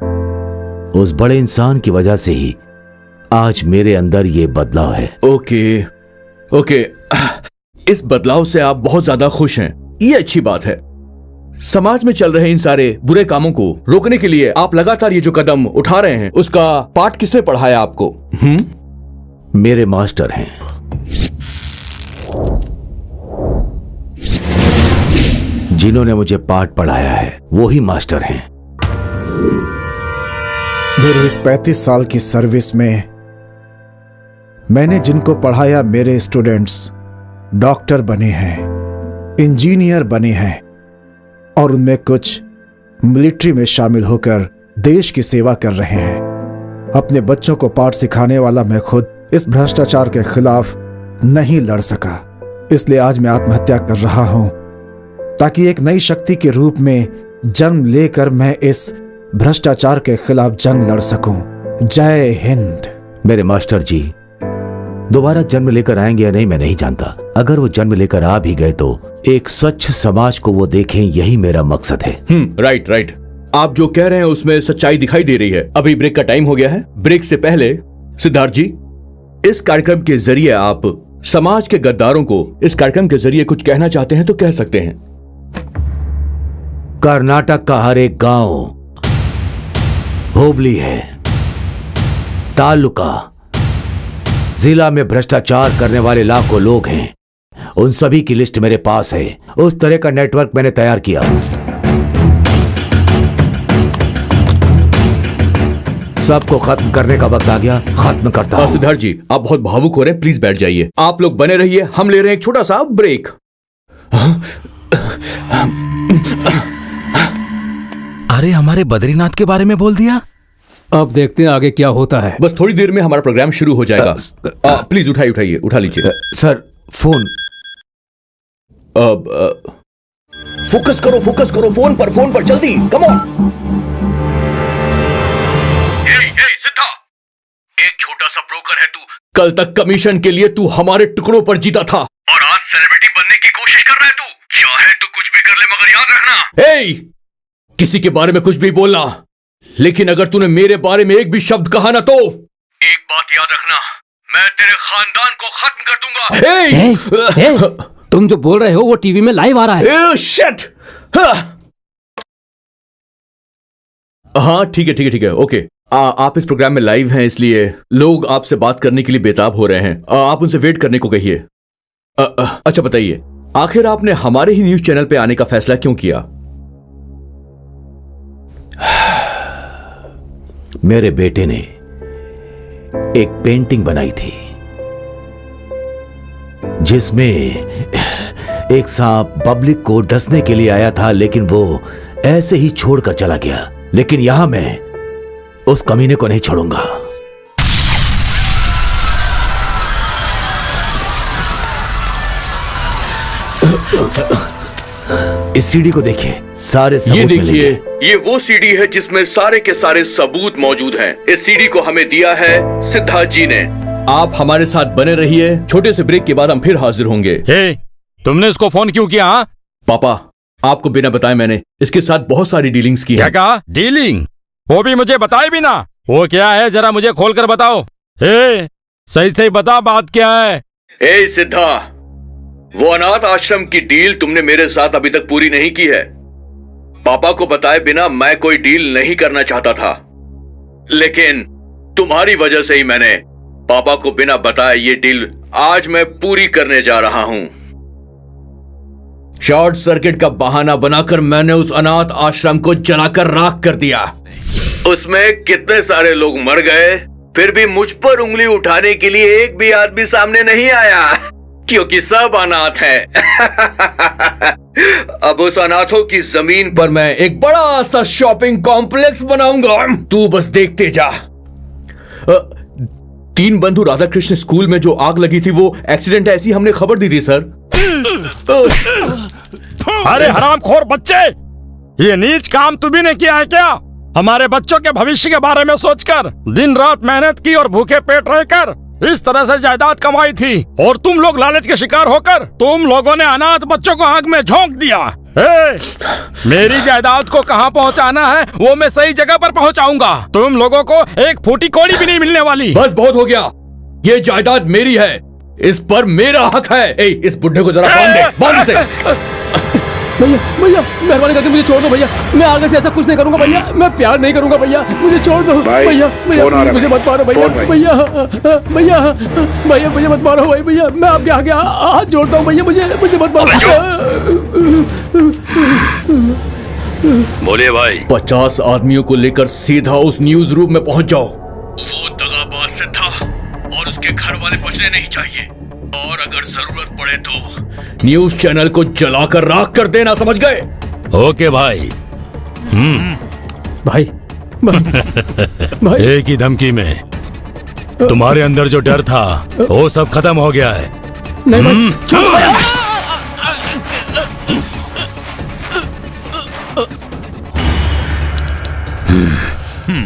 S8: उस बड़े इंसान की वजह से ही आज मेरे अंदर ये बदलाव है।
S18: ओके, इस बदलाव से आप बहुत ज्यादा खुश हैं, ये अच्छी बात है। समाज में चल रहे इन सारे बुरे कामों को रोकने के लिए आप लगातार ये जो कदम उठा रहे हैं, उसका पाठ किसने पढ़ाया आपको?
S8: मेरे मास्टर हैं। जिन्होंने मुझे पाठ पढ़ाया है वो ही मास्टर हैं।
S12: मेरे इस 35 साल की सर्विस में मैंने जिनको पढ़ाया, मेरे स्टूडेंट्स डॉक्टर बने हैं, इंजीनियर बने हैं और उनमें कुछ मिलिट्री में शामिल होकर देश की सेवा कर रहे हैं। अपने बच्चों को पाठ सिखाने वाला मैं खुद इस भ्रष्टाचार के खिलाफ नहीं लड़ सका, इसलिए आज मैं आत्महत्या कर रहा हूं ताकि एक नई शक्ति के रूप में जन्म लेकर मैं इस भ्रष्टाचार के खिलाफ जंग लड़ सकूं। जय हिंद।
S8: मेरे मास्टर जी दोबारा जन्म लेकर आएंगे या नहीं मैं नहीं जानता। अगर वो जन्म लेकर आ भी गए तो एक स्वच्छ समाज को वो देखें, यही मेरा मकसद है।
S18: Right right. आप जो कह रहे हैं उसमें सच्चाई दिखाई दे रही है। अभी ब्रेक का टाइम हो गया है। ब्रेक से पहले सिद्धार्थ जी, इस कार्यक्रम के जरिए आप समाज के गद्दारों को इस कार्यक्रम के जरिए कुछ कहना चाहते हैं तो कह सकते हैं।
S8: कर्नाटक का हर एक गांव, होबली है, तालुका, जिला में भ्रष्टाचार करने वाले लाखों लोग हैं। उन सभी की लिस्ट मेरे पास है। उस तरह का नेटवर्क मैंने तैयार किया। सबको खत्म करने का वक्त आ गया, खत्म करता हूं।
S18: सिद्धार्थ जी, आप बहुत भावुक हो रहे हैं, प्लीज बैठ जाइए। आप लोग बने रहिए, हम ले रहे हैं एक छोटा सा ब्रेक।
S17: अरे हमारे बद्रीनाथ के बारे में बोल दिया।
S14: अब देखते हैं आगे क्या होता है।
S18: बस थोड़ी देर में हमारा प्रोग्राम शुरू हो जाएगा। प्लीज उठाइए, उठा लीजिए।
S8: Sir phone.
S18: फोकस करो फोन पर जल्दी, कम ऑन। सिद्धा, एक छोटा सा ब्रोकर है तू। कल तक कमीशन के लिए तू हमारे टुकड़ों पर जीता था और आज सेलिब्रिटी बनने की कोशिश कर रहा है तू। चाहे तो कुछ भी कर ले, मगर याद रखना, किसी के बारे में कुछ भी बोलना, लेकिन अगर तूने मेरे बारे में एक भी शब्द कहा ना तो एक बात याद रखना, मैं तेरे खानदान को खत्म कर दूंगा।
S14: तुम जो बोल रहे हो वो टीवी में लाइव आ रहा है।
S18: शिट। हाँ ठीक है, ओके। आप इस प्रोग्राम में लाइव हैं, इसलिए लोग आपसे बात करने के लिए बेताब हो रहे हैं। आप उनसे वेट करने को कहिए। अच्छा बताइए, आखिर आपने हमारे ही न्यूज चैनल पे आने का फैसला क्यों किया?
S8: मेरे बेटे ने एक पेंटिंग बनाई थी जिसमें एक सांप पब्लिक को डसने के लिए आया था, लेकिन वो ऐसे ही छोड़कर चला गया। लेकिन यहां मैं उस कमीने को नहीं छोड़ूंगा। इस सीडी को देखिए, सारे सबूत
S18: ये
S8: मिलेंगे।
S18: देखिए, ये वो सीडी है जिसमें सारे के सारे सबूत मौजूद हैं। इस सीडी को हमें दिया है सिद्धार्थ जी ने। आप हमारे साथ बने रहिए, छोटे से ब्रेक के बाद हम फिर हाजिर होंगे।
S3: तुमने इसको फोन क्यों किया?
S18: पापा, आपको बिना बताए मैंने इसके साथ बहुत सारी डीलिंग्स की है।
S3: क्या कहा? डीलिंग? वो भी मुझे बताए भी ना। वो क्या है, जरा मुझे खोलकर बताओ। सही सही बता, बात क्या है?
S18: सिद्धा, वो अनाथ आश्रम की डील तुमने मेरे साथ अभी तक पूरी नहीं की है। पापा को बताए बिना मैं कोई डील नहीं करना चाहता था, लेकिन तुम्हारी वजह से ही मैंने पापा को बिना बताए ये डील आज मैं पूरी करने जा रहा हूं। शॉर्ट सर्किट का बहाना बनाकर मैंने उस अनाथ आश्रम को जलाकर राख कर दिया। उसमें कितने सारे लोग मर गए, फिर भी मुझ पर उंगली उठाने के लिए एक भी आदमी सामने नहीं आया, क्योंकि सब अनाथ हैं। अब उस अनाथों की जमीन पर मैं एक बड़ा सा शॉपिंग कॉम्प्लेक्स बनाऊंगा। तू बस देखते जा। 3 बंधु राधा कृष्ण स्कूल में जो आग लगी थी वो एक्सीडेंट है, ऐसी हमने खबर दी थी सर।
S3: अरे हरामखोर बच्चे, ये नीच काम तुम्ही ने किया है क्या? हमारे बच्चों के भविष्य के बारे में सोचकर दिन रात मेहनत की और भूखे पेट रहकर इस तरह से जायदाद कमाई थी, और तुम लोग लालच के शिकार होकर तुम लोगों ने अनाथ बच्चों को आग में झोंक दिया। मेरी जायदाद को कहां पहुंचाना है वो मैं सही जगह पर पहुंचाऊंगा। तुम लोगों को एक फूटी कौड़ी भी नहीं मिलने वाली।
S18: बस बहुत हो गया, ये जायदाद मेरी है, इस पर मेरा हक है। इस बुढ़े को जरा बांध दे, बांध इसे।
S14: भैया भैया मेहरबानी करके मुझे छोड़ दो भैया, मैं आगे से ऐसा कुछ नहीं करूंगा भैया, मैं प्यार नहीं करूंगा भैया, मुझे छोड़ दो भैया भैया, मुझे मत मारो भैया भैया भैया भैया, मुझे मत मारो भाई भैया, मैं आपके आगे हाथ जोड़ता हूँ भैया, मुझे मत मारो।
S15: बोलिए भाई।
S18: 50 आदमियों को लेकर सीधा उस न्यूज रूम में पहुंच जाओ। वो दगाबाज से था और उसके घर वाले बचने नहीं चाहिए, और अगर जरूरत पड़े तो न्यूज चैनल को जलाकर राख कर देना, समझ गए?
S3: ओके भाई।
S14: भाई भाई
S3: एक ही धमकी में तुम्हारे अंदर जो डर था वो सब खत्म हो गया है।
S14: नहीं भाई, छोड़ो भैया।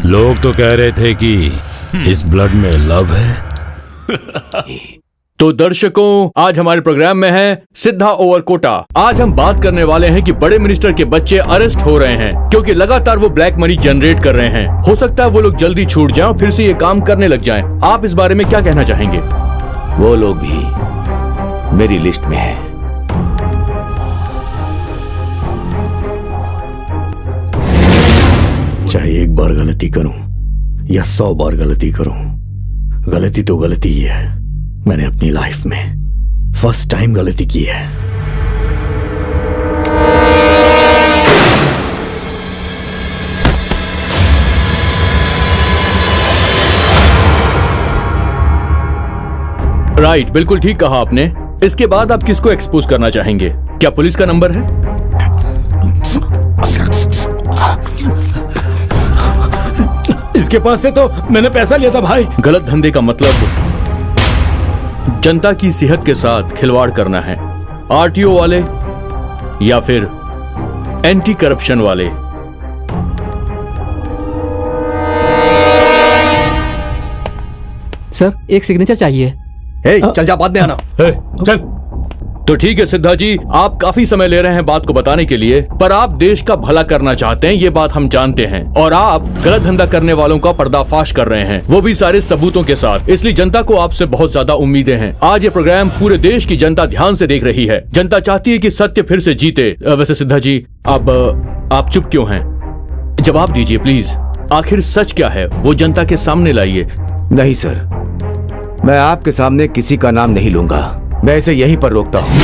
S3: लोग तो कह रहे थे कि इस ब्लड में लव है।
S18: तो दर्शकों, आज हमारे प्रोग्राम में है सिद्धा ओवरकोटा। आज हम बात करने वाले हैं कि बड़े मिनिस्टर के बच्चे अरेस्ट हो रहे हैं क्योंकि लगातार वो ब्लैक मनी जनरेट कर रहे हैं। हो सकता है वो लोग जल्दी छूट जाएं और फिर से ये काम करने लग जाएं। आप इस बारे में क्या कहना चाहेंगे?
S8: वो लोग भी मेरी लिस्ट में है।
S2: चाहे एक बार गलती करूं या 100 बार गलती करूं, गलती तो गलती ही है। मैंने अपनी लाइफ में फर्स्ट टाइम गलती की है।
S18: राइट, बिल्कुल ठीक कहा आपने। इसके बाद आप किसको एक्सपोज करना चाहेंगे? क्या पुलिस का नंबर है?
S3: इसके पास से तो मैंने पैसा लिया था भाई।
S18: गलत धंधे का मतलब जनता की सेहत के साथ खिलवाड़ करना है। आरटीओ वाले या फिर एंटी करप्शन वाले।
S7: सर एक सिग्नेचर चाहिए।
S2: चल जा, बाद में आना।
S18: चल। तो ठीक है सिद्धा जी, आप काफी समय ले रहे हैं बात को बताने के लिए, पर आप देश का भला करना चाहते हैं, ये बात हम जानते हैं। और आप गलत धंधा करने वालों का पर्दाफाश कर रहे हैं, वो भी सारे सबूतों के साथ। इसलिए जनता को आपसे बहुत ज्यादा उम्मीदें हैं। आज ये प्रोग्राम पूरे देश की जनता ध्यान से देख रही है। जनता चाहती है कि सत्य फिर से जीते। वैसे सिद्धा जी, आप चुप क्यों हैं? जवाब दीजिए प्लीज। आखिर सच क्या है वो जनता के सामने लाइए।
S8: नहीं सर, मैं आपके सामने किसी का नाम नहीं लूंगा। मैं इसे यहीं पर रोकता हूं।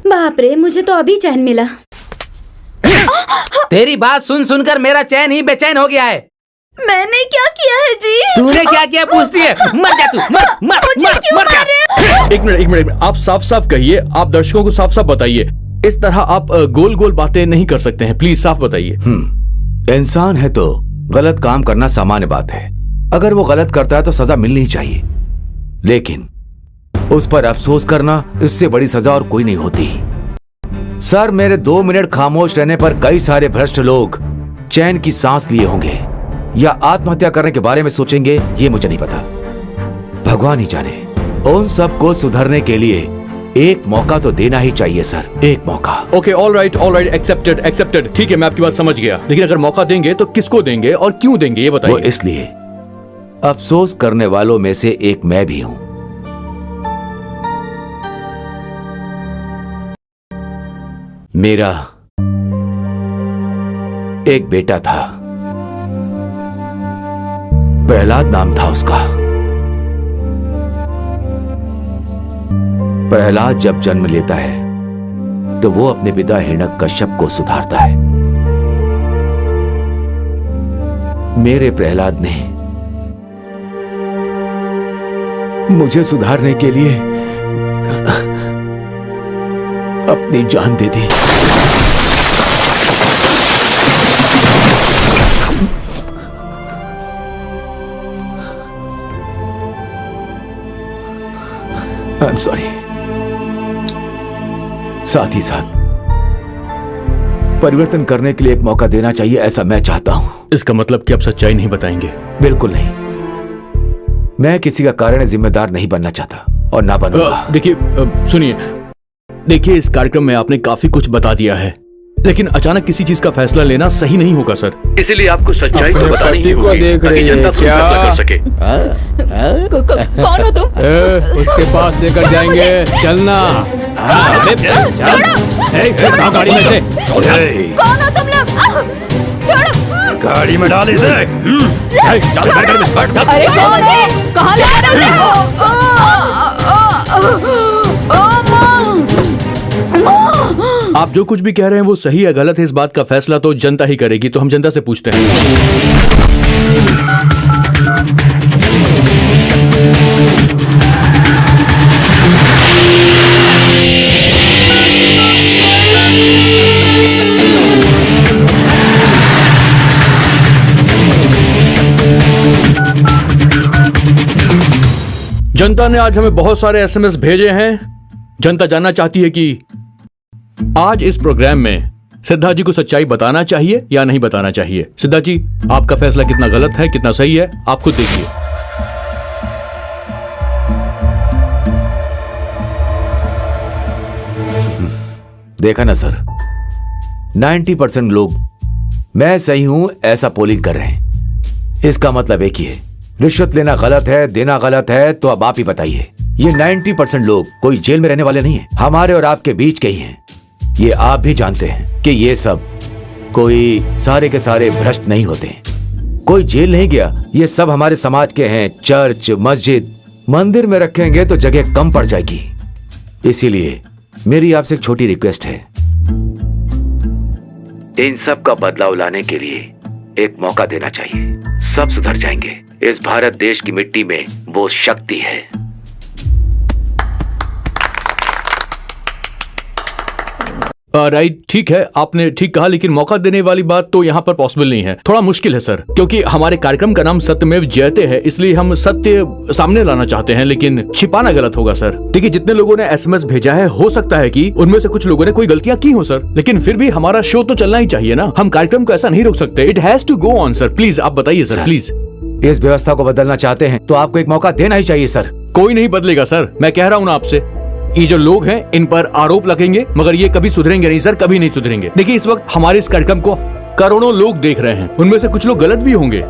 S9: बाप रे, मुझे तो अभी चैन मिला।
S10: तेरी बात सुन सुनकर मेरा चैन ही बेचैन हो गया है।
S9: मैंने क्या किया है जी?
S10: तूने क्या किया पूछती है? मर जा तू, मर जा।
S18: एक मिनट, आप साफ साफ कहिए। आप दर्शकों को साफ साफ बताइए। इस तरह आप गोल गोल बातें नहीं कर सकते हैं। प्लीज साफ बताइए।
S8: इंसान है तो गलत काम करना सामान्य बात है। अगर वो गलत करता है तो सजा मिलनी ही चाहिए, लेकिन उस पर अफसोस करना, इससे बड़ी सजा और कोई नहीं होती। सर, मेरे 2 मिनट खामोश रहने पर कई सारे भ्रष्ट लोग चैन की सांस लिए होंगे या आत्महत्या करने के बारे में सोचेंगे, ये मुझे नहीं पता। भगवान ही जाने। उन सबको सुधरने के लिए एक मौका तो देना ही चाहिए सर, एक मौका।
S18: Okay, all right, accepted. ठीक है, मैं आपकी बात समझ गया, लेकिन अगर मौका देंगे तो किसको देंगे और क्यों देंगे, ये बताइए।
S8: वो इसलिए, अफसोस करने वालों में से एक मैं भी हूं। मेरा एक बेटा था, प्रहलाद नाम था उसका। प्रहलाद जब जन्म लेता है तो वो अपने पिता हिरण्यकश्यप को सुधारता है। मेरे प्रहलाद ने मुझे सुधारने के लिए अपनी जान दे दी। आई एम सॉरी। साथ ही साथ परिवर्तन करने के लिए एक मौका देना चाहिए, ऐसा मैं चाहता हूं।
S18: इसका मतलब कि आप सच्चाई नहीं बताएंगे?
S8: बिल्कुल नहीं। मैं किसी का कारण जिम्मेदार नहीं बनना चाहता और ना बनूंगा।
S18: देखिए, सुनिए, देखिए, इस कार्यक्रम में आपने काफी कुछ बता दिया है, लेकिन अचानक किसी चीज का फैसला लेना सही नहीं होगा सर। इसीलिए आपको सच्चाई तो बतानी ही होगी ताकि जनता खुद फैसला कर सके।
S6: कौन हो तुम?
S14: उसके पास लेकर जाएंगे, चलना। गाड़ी में से।
S6: कौन हो तुम लोग? छोड़ो।
S1: गाड़ी में डाल इसे। चल गाड़ी में बैठ।
S6: अरे कौन है? कहाँ ले आ रहे हो?
S18: आप जो कुछ भी कह रहे हैं वो सही है गलत है, इस बात का फैसला तो जनता ही करेगी। तो हम जनता से पूछते हैं। जनता ने आज हमें बहुत सारे एसएमएस भेजे हैं। जनता जानना चाहती है कि आज इस प्रोग्राम में सिद्धार्थ जी को सच्चाई बताना चाहिए या नहीं बताना चाहिए। सिद्धार्थ जी, आपका फैसला कितना गलत है कितना सही है आप खुद देखिए।
S8: देखा ना सर, 90% लोग मैं सही हूं ऐसा पोलिंग कर रहे हैं। इसका मतलब एक ही है, रिश्वत लेना गलत है, देना गलत है। तो अब आप ही बताइए, ये 90% लोग कोई जेल में रहने वाले नहीं है, हमारे और आपके बीच के ही हैं। ये आप भी जानते हैं कि ये सब कोई सारे के सारे भ्रष्ट नहीं होते, कोई जेल नहीं गया। ये सब हमारे समाज के हैं। चर्च, मस्जिद, मंदिर में रखेंगे तो जगह कम पड़ जाएगी। इसीलिए मेरी आपसे एक छोटी रिक्वेस्ट है, इन सब का बदलाव लाने के लिए एक मौका देना चाहिए। सब सुधर जाएंगे। इस भारत देश की मिट्टी में वो शक्ति है।
S18: राइट, ठीक है, आपने ठीक कहा, लेकिन मौका देने वाली बात तो यहाँ पर पॉसिबल नहीं है। थोड़ा मुश्किल है सर, क्योंकि हमारे कार्यक्रम का नाम सत्यमेव जयते है, इसलिए हम सत्य सामने लाना चाहते हैं, लेकिन छिपाना गलत होगा सर। देखिए, जितने लोगों ने एसएमएस भेजा है, हो सकता है कि उनमें से कुछ लोगों ने कोई गलतियां की हो सर, लेकिन फिर भी हमारा शो तो चलना ही चाहिए ना। हम कार्यक्रम को ऐसा नहीं रोक सकते। It has to go on sir. Please आप बताइए सर, प्लीज।
S8: इस व्यवस्था को बदलना चाहते हैं तो आपको एक मौका देना ही चाहिए सर।
S18: कोई नहीं बदलेगा सर, मैं कह रहा हूँ ना आपसे। ये जो लोग हैं इन पर आरोप लगेंगे, मगर ये कभी सुधरेंगे नहीं सर, कभी नहीं सुधरेंगे। देखिए, इस वक्त हमारे इस कार्यक्रम को करोड़ों लोग देख रहे हैं, उनमें से कुछ लोग गलत भी होंगे।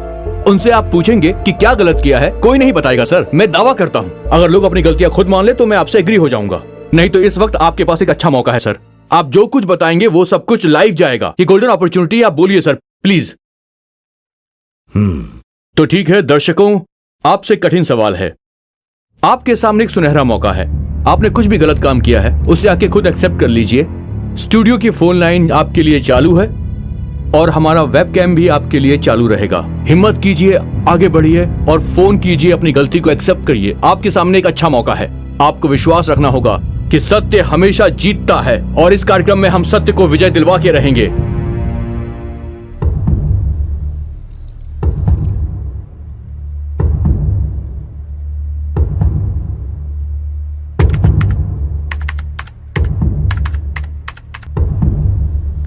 S18: उनसे आप पूछेंगे कि क्या गलत किया है, कोई नहीं बताएगा सर। मैं दावा करता हूँ अगर लोग अपनी गलतियां खुद मान ले तो मैं आपसे एग्री हो जाऊंगा। नहीं तो इस वक्त आपके पास एक अच्छा मौका है सर। आप जो कुछ बताएंगे वो सब कुछ लाइव जाएगा। ये गोल्डन अपॉर्चुनिटी, आप बोलिए सर प्लीज। तो ठीक है दर्शकों, आपसे कठिन सवाल है। आपके सामने एक सुनहरा मौका है। आपने कुछ भी गलत काम किया है उसे आके खुद एक्सेप्ट कर लीजिए। स्टूडियो की फोन लाइन आपके लिए चालू है और हमारा वेबकैम भी आपके लिए चालू रहेगा। हिम्मत कीजिए, आगे बढ़िए और फोन कीजिए, अपनी गलती को एक्सेप्ट करिए। आपके सामने एक अच्छा मौका है। आपको विश्वास रखना होगा कि सत्य हमेशा जीतता है और इस कार्यक्रम में हम सत्य को विजय दिलवा के रहेंगे।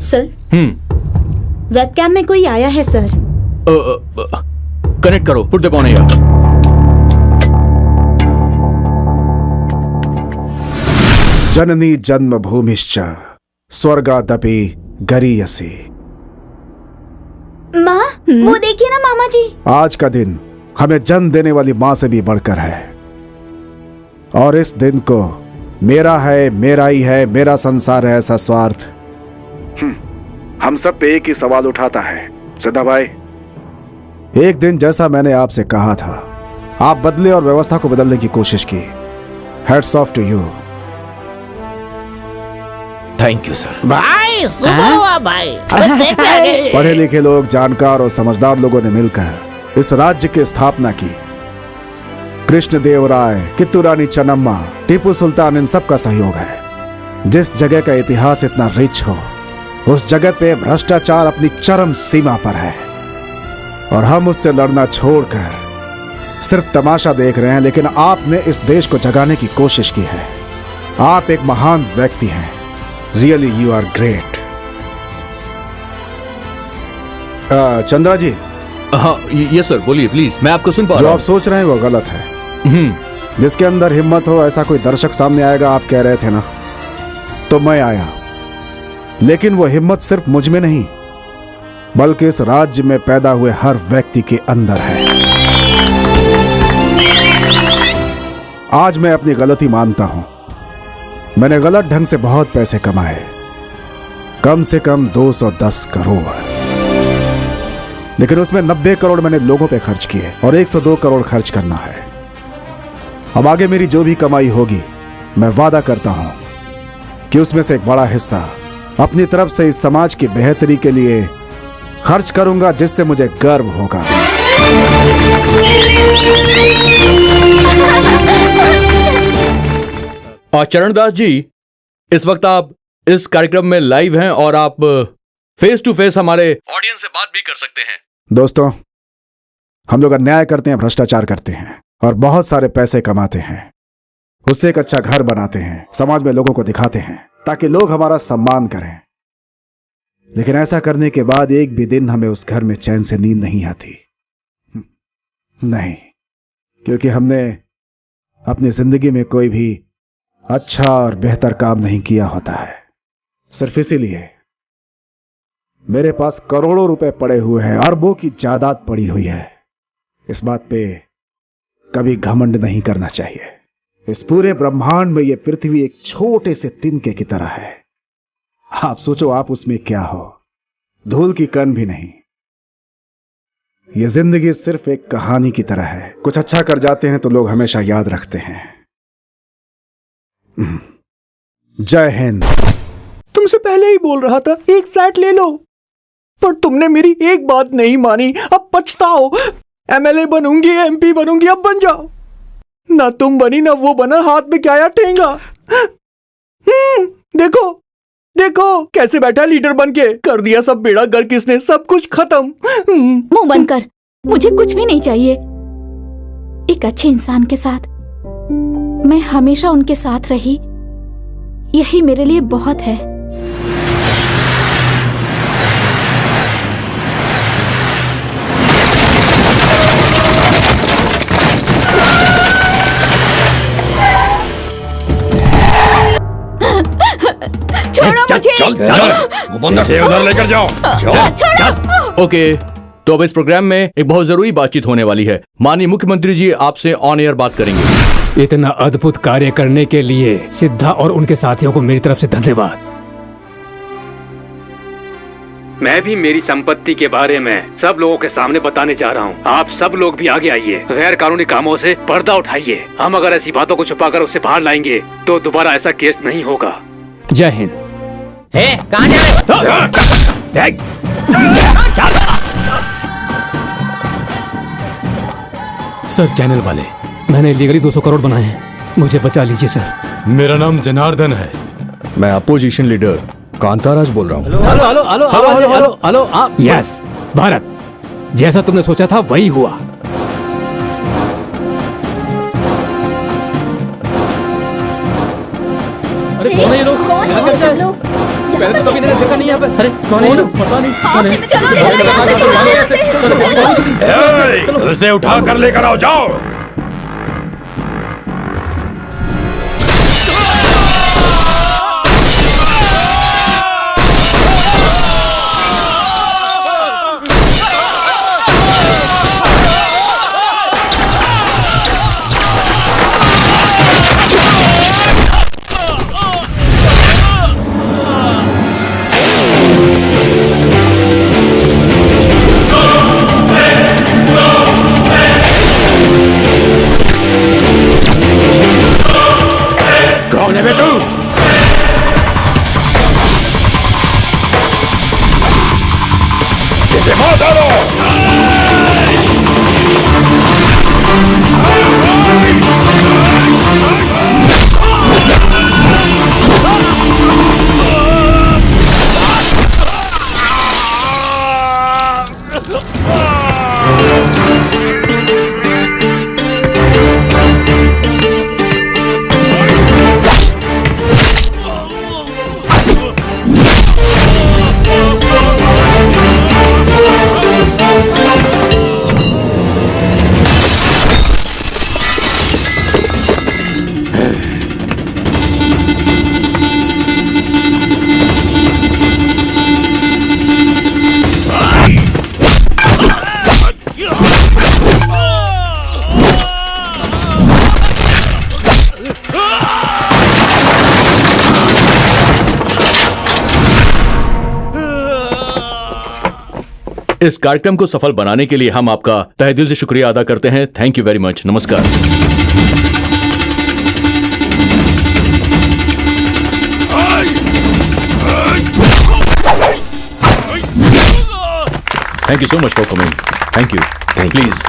S9: सर, वेबकैम में कोई आया है सर।
S18: कनेक्ट करो, पुट द फोन हियर।
S12: जननी जन्मभूमिश्च स्वर्गादपि गरीयसी।
S9: माँ, वो देखिए ना मामा जी।
S12: आज का दिन हमें जन्म देने वाली माँ से भी बढ़कर है और इस दिन को मेरा है, मेरा ही है, मेरा संसार है ऐसा स्वार्थ हम सब पे एक ही सवाल उठाता है। सिद्धा भाई, एक दिन जैसा मैंने आपसे कहा था, आप बदले और व्यवस्था को बदलने की कोशिश की। Hats off to you.
S8: Thank you sir.
S5: भाई सुपर हुआ भाई। अबे देख ले आगे।
S12: पढ़े लिखे लोग, जानकार और समझदार लोगों ने मिलकर इस राज्य की स्थापना की। कृष्ण देव राय, कित्तू रानी चन्नम्मा, टीपू सुल्तान, इन सब का सहयोग है। जिस जगह का इतिहास इतना रिच हो, उस जगह पे भ्रष्टाचार अपनी चरम सीमा पर है और हम उससे लड़ना छोड़कर सिर्फ तमाशा देख रहे हैं। लेकिन आपने इस देश को जगाने की कोशिश की है। आप एक महान व्यक्ति हैं। Really you are great. Chandra ji.
S18: हाँ यस सर, बोलिए प्लीज, मैं आपको सुन पा रहा हूं।
S12: जो आप सोच रहे हैं वो गलत है। जिसके अंदर हिम्मत हो ऐसा कोई दर्शक सामने आएगा, आप कह रहे थे ना, तो मैं आया लेकिन वो हिम्मत सिर्फ मुझ में नहीं बल्कि इस राज्य में पैदा हुए हर व्यक्ति के अंदर है। आज मैं अपनी गलती मानता हूं। मैंने गलत ढंग से बहुत पैसे कमाए, कम से कम 210 करोड़, लेकिन उसमें 90 करोड़ मैंने लोगों पे खर्च किए और 102 करोड़ खर्च करना है। अब आगे मेरी जो भी कमाई होगी, मैं वादा करता हूं कि उसमें से एक बड़ा हिस्सा अपनी तरफ से इस समाज की बेहतरी के लिए खर्च करूंगा, जिससे मुझे गर्व होगा।
S18: चरणदास जी, इस वक्त आप इस कार्यक्रम में लाइव हैं और आप फेस टू फेस हमारे ऑडियंस से बात भी कर सकते हैं।
S12: दोस्तों, हम लोग अन्याय करते हैं, भ्रष्टाचार करते हैं और बहुत सारे पैसे कमाते हैं। उससे एक अच्छा घर बनाते हैं, समाज में लोगों को दिखाते हैं ताकि लोग हमारा सम्मान करें। लेकिन ऐसा करने के बाद एक भी दिन हमें उस घर में चैन से नींद नहीं आती। नहीं, क्योंकि हमने अपनी जिंदगी में कोई भी अच्छा और बेहतर काम नहीं किया होता है। सिर्फ इसीलिए मेरे पास करोड़ों रुपए पड़े हुए हैं, अरबों की जायदाद पड़ी हुई है। इस बात पे कभी घमंड नहीं करना चाहिए। इस पूरे ब्रह्मांड में यह पृथ्वी एक छोटे से तिनके की तरह है। आप सोचो, आप उसमें क्या हो, धूल की कण भी नहीं। यह जिंदगी सिर्फ एक कहानी की तरह है। कुछ अच्छा कर जाते हैं तो लोग हमेशा याद रखते हैं। जय हिंद।
S11: तुमसे पहले ही बोल रहा था एक फ्लैट ले लो, पर तुमने मेरी एक बात नहीं मानी। अब पछताओ। एमएलए बनूंगी, एमपी बनूंगी, अब बन जाओ। ना तुम बनी ना वो बना, हाथ में क्या आया ठेंगा। देखो देखो कैसे बैठा लीडर बन के। कर दिया सब बेड़ा गर्क किसने, सब कुछ खत्म।
S6: मुंह बंद कर, मुझे कुछ भी नहीं चाहिए। एक अच्छे इंसान के साथ मैं हमेशा उनके साथ रही, यही मेरे लिए बहुत है। छोड़ो मुझे।
S1: चल, इसे उधर लेकर जाओ।
S6: छोड़ो।
S18: ओके, तो अब इस प्रोग्राम में एक बहुत जरूरी बातचीत होने वाली है। माननीय मुख्यमंत्री जी आपसे ऑन एयर बात करेंगे।
S14: इतना अद्भुत कार्य करने के लिए सिद्धा और उनके साथियों को मेरी तरफ से धन्यवाद।
S3: मैं भी मेरी संपत्ति के बारे में सब लोगों के सामने बताने जा रहा हूँ। आप सब लोग भी आगे आइए, गैर कानूनी कामों से पर्दा उठाइए। हम अगर ऐसी बातों को छुपाकर उसे बाहर लाएंगे तो दोबारा ऐसा केस नहीं होगा।
S14: जय हिंद।
S10: कहाँ जा रहे?
S14: सर, चैनल वाले, मैंने लीगली 200 करोड़ बनाए हैं, मुझे बचा लीजिए सर।
S3: मेरा नाम जनार्दन है।
S2: मैं अपोजिशन लीडर कांताराज बोल रहा हूँ।
S14: Hello hello hello hello hello hello आप। यस भारत, जैसा तुमने सोचा था वही हुआ। अरे कौन है ये लोग? यहाँ कैसे आए? पहले तो कभी मैंने देखा नहीं यहाँ पे। अरे कौन है ये लोग? पता नहीं कौन है।
S1: उसे उठा कर लेकर आओ, जाओ।
S18: इस कार्यक्रम को सफल बनाने के लिए हम आपका तहे दिल से शुक्रिया अदा करते हैं। Thank you very much. नमस्कार। Thank you so much for coming. Thank you. Please.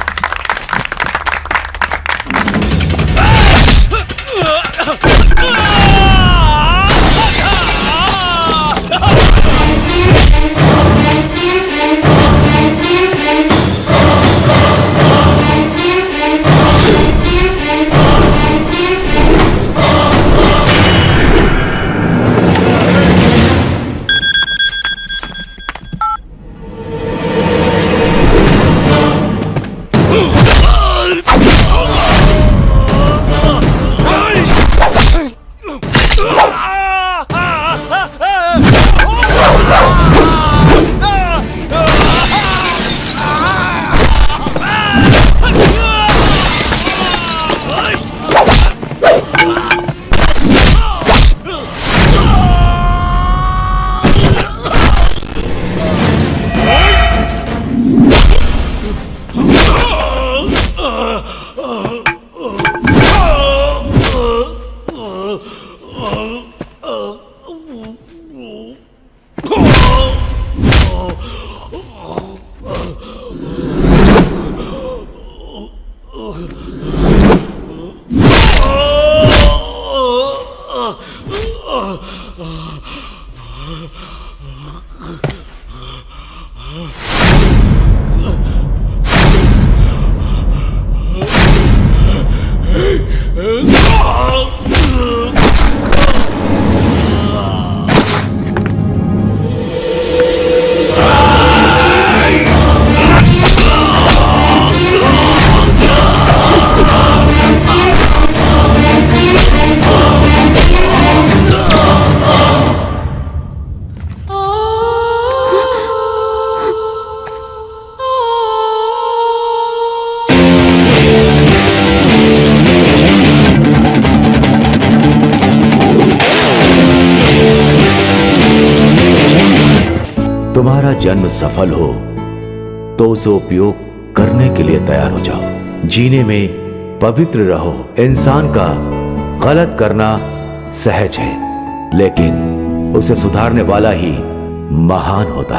S8: तुम्हारा जन्म सफल हो तो उसे उपयोग करने के लिए तैयार हो जाओ। जीने में पवित्र रहो। इंसान का गलत करना सहज है, लेकिन उसे सुधारने वाला ही महान होता है।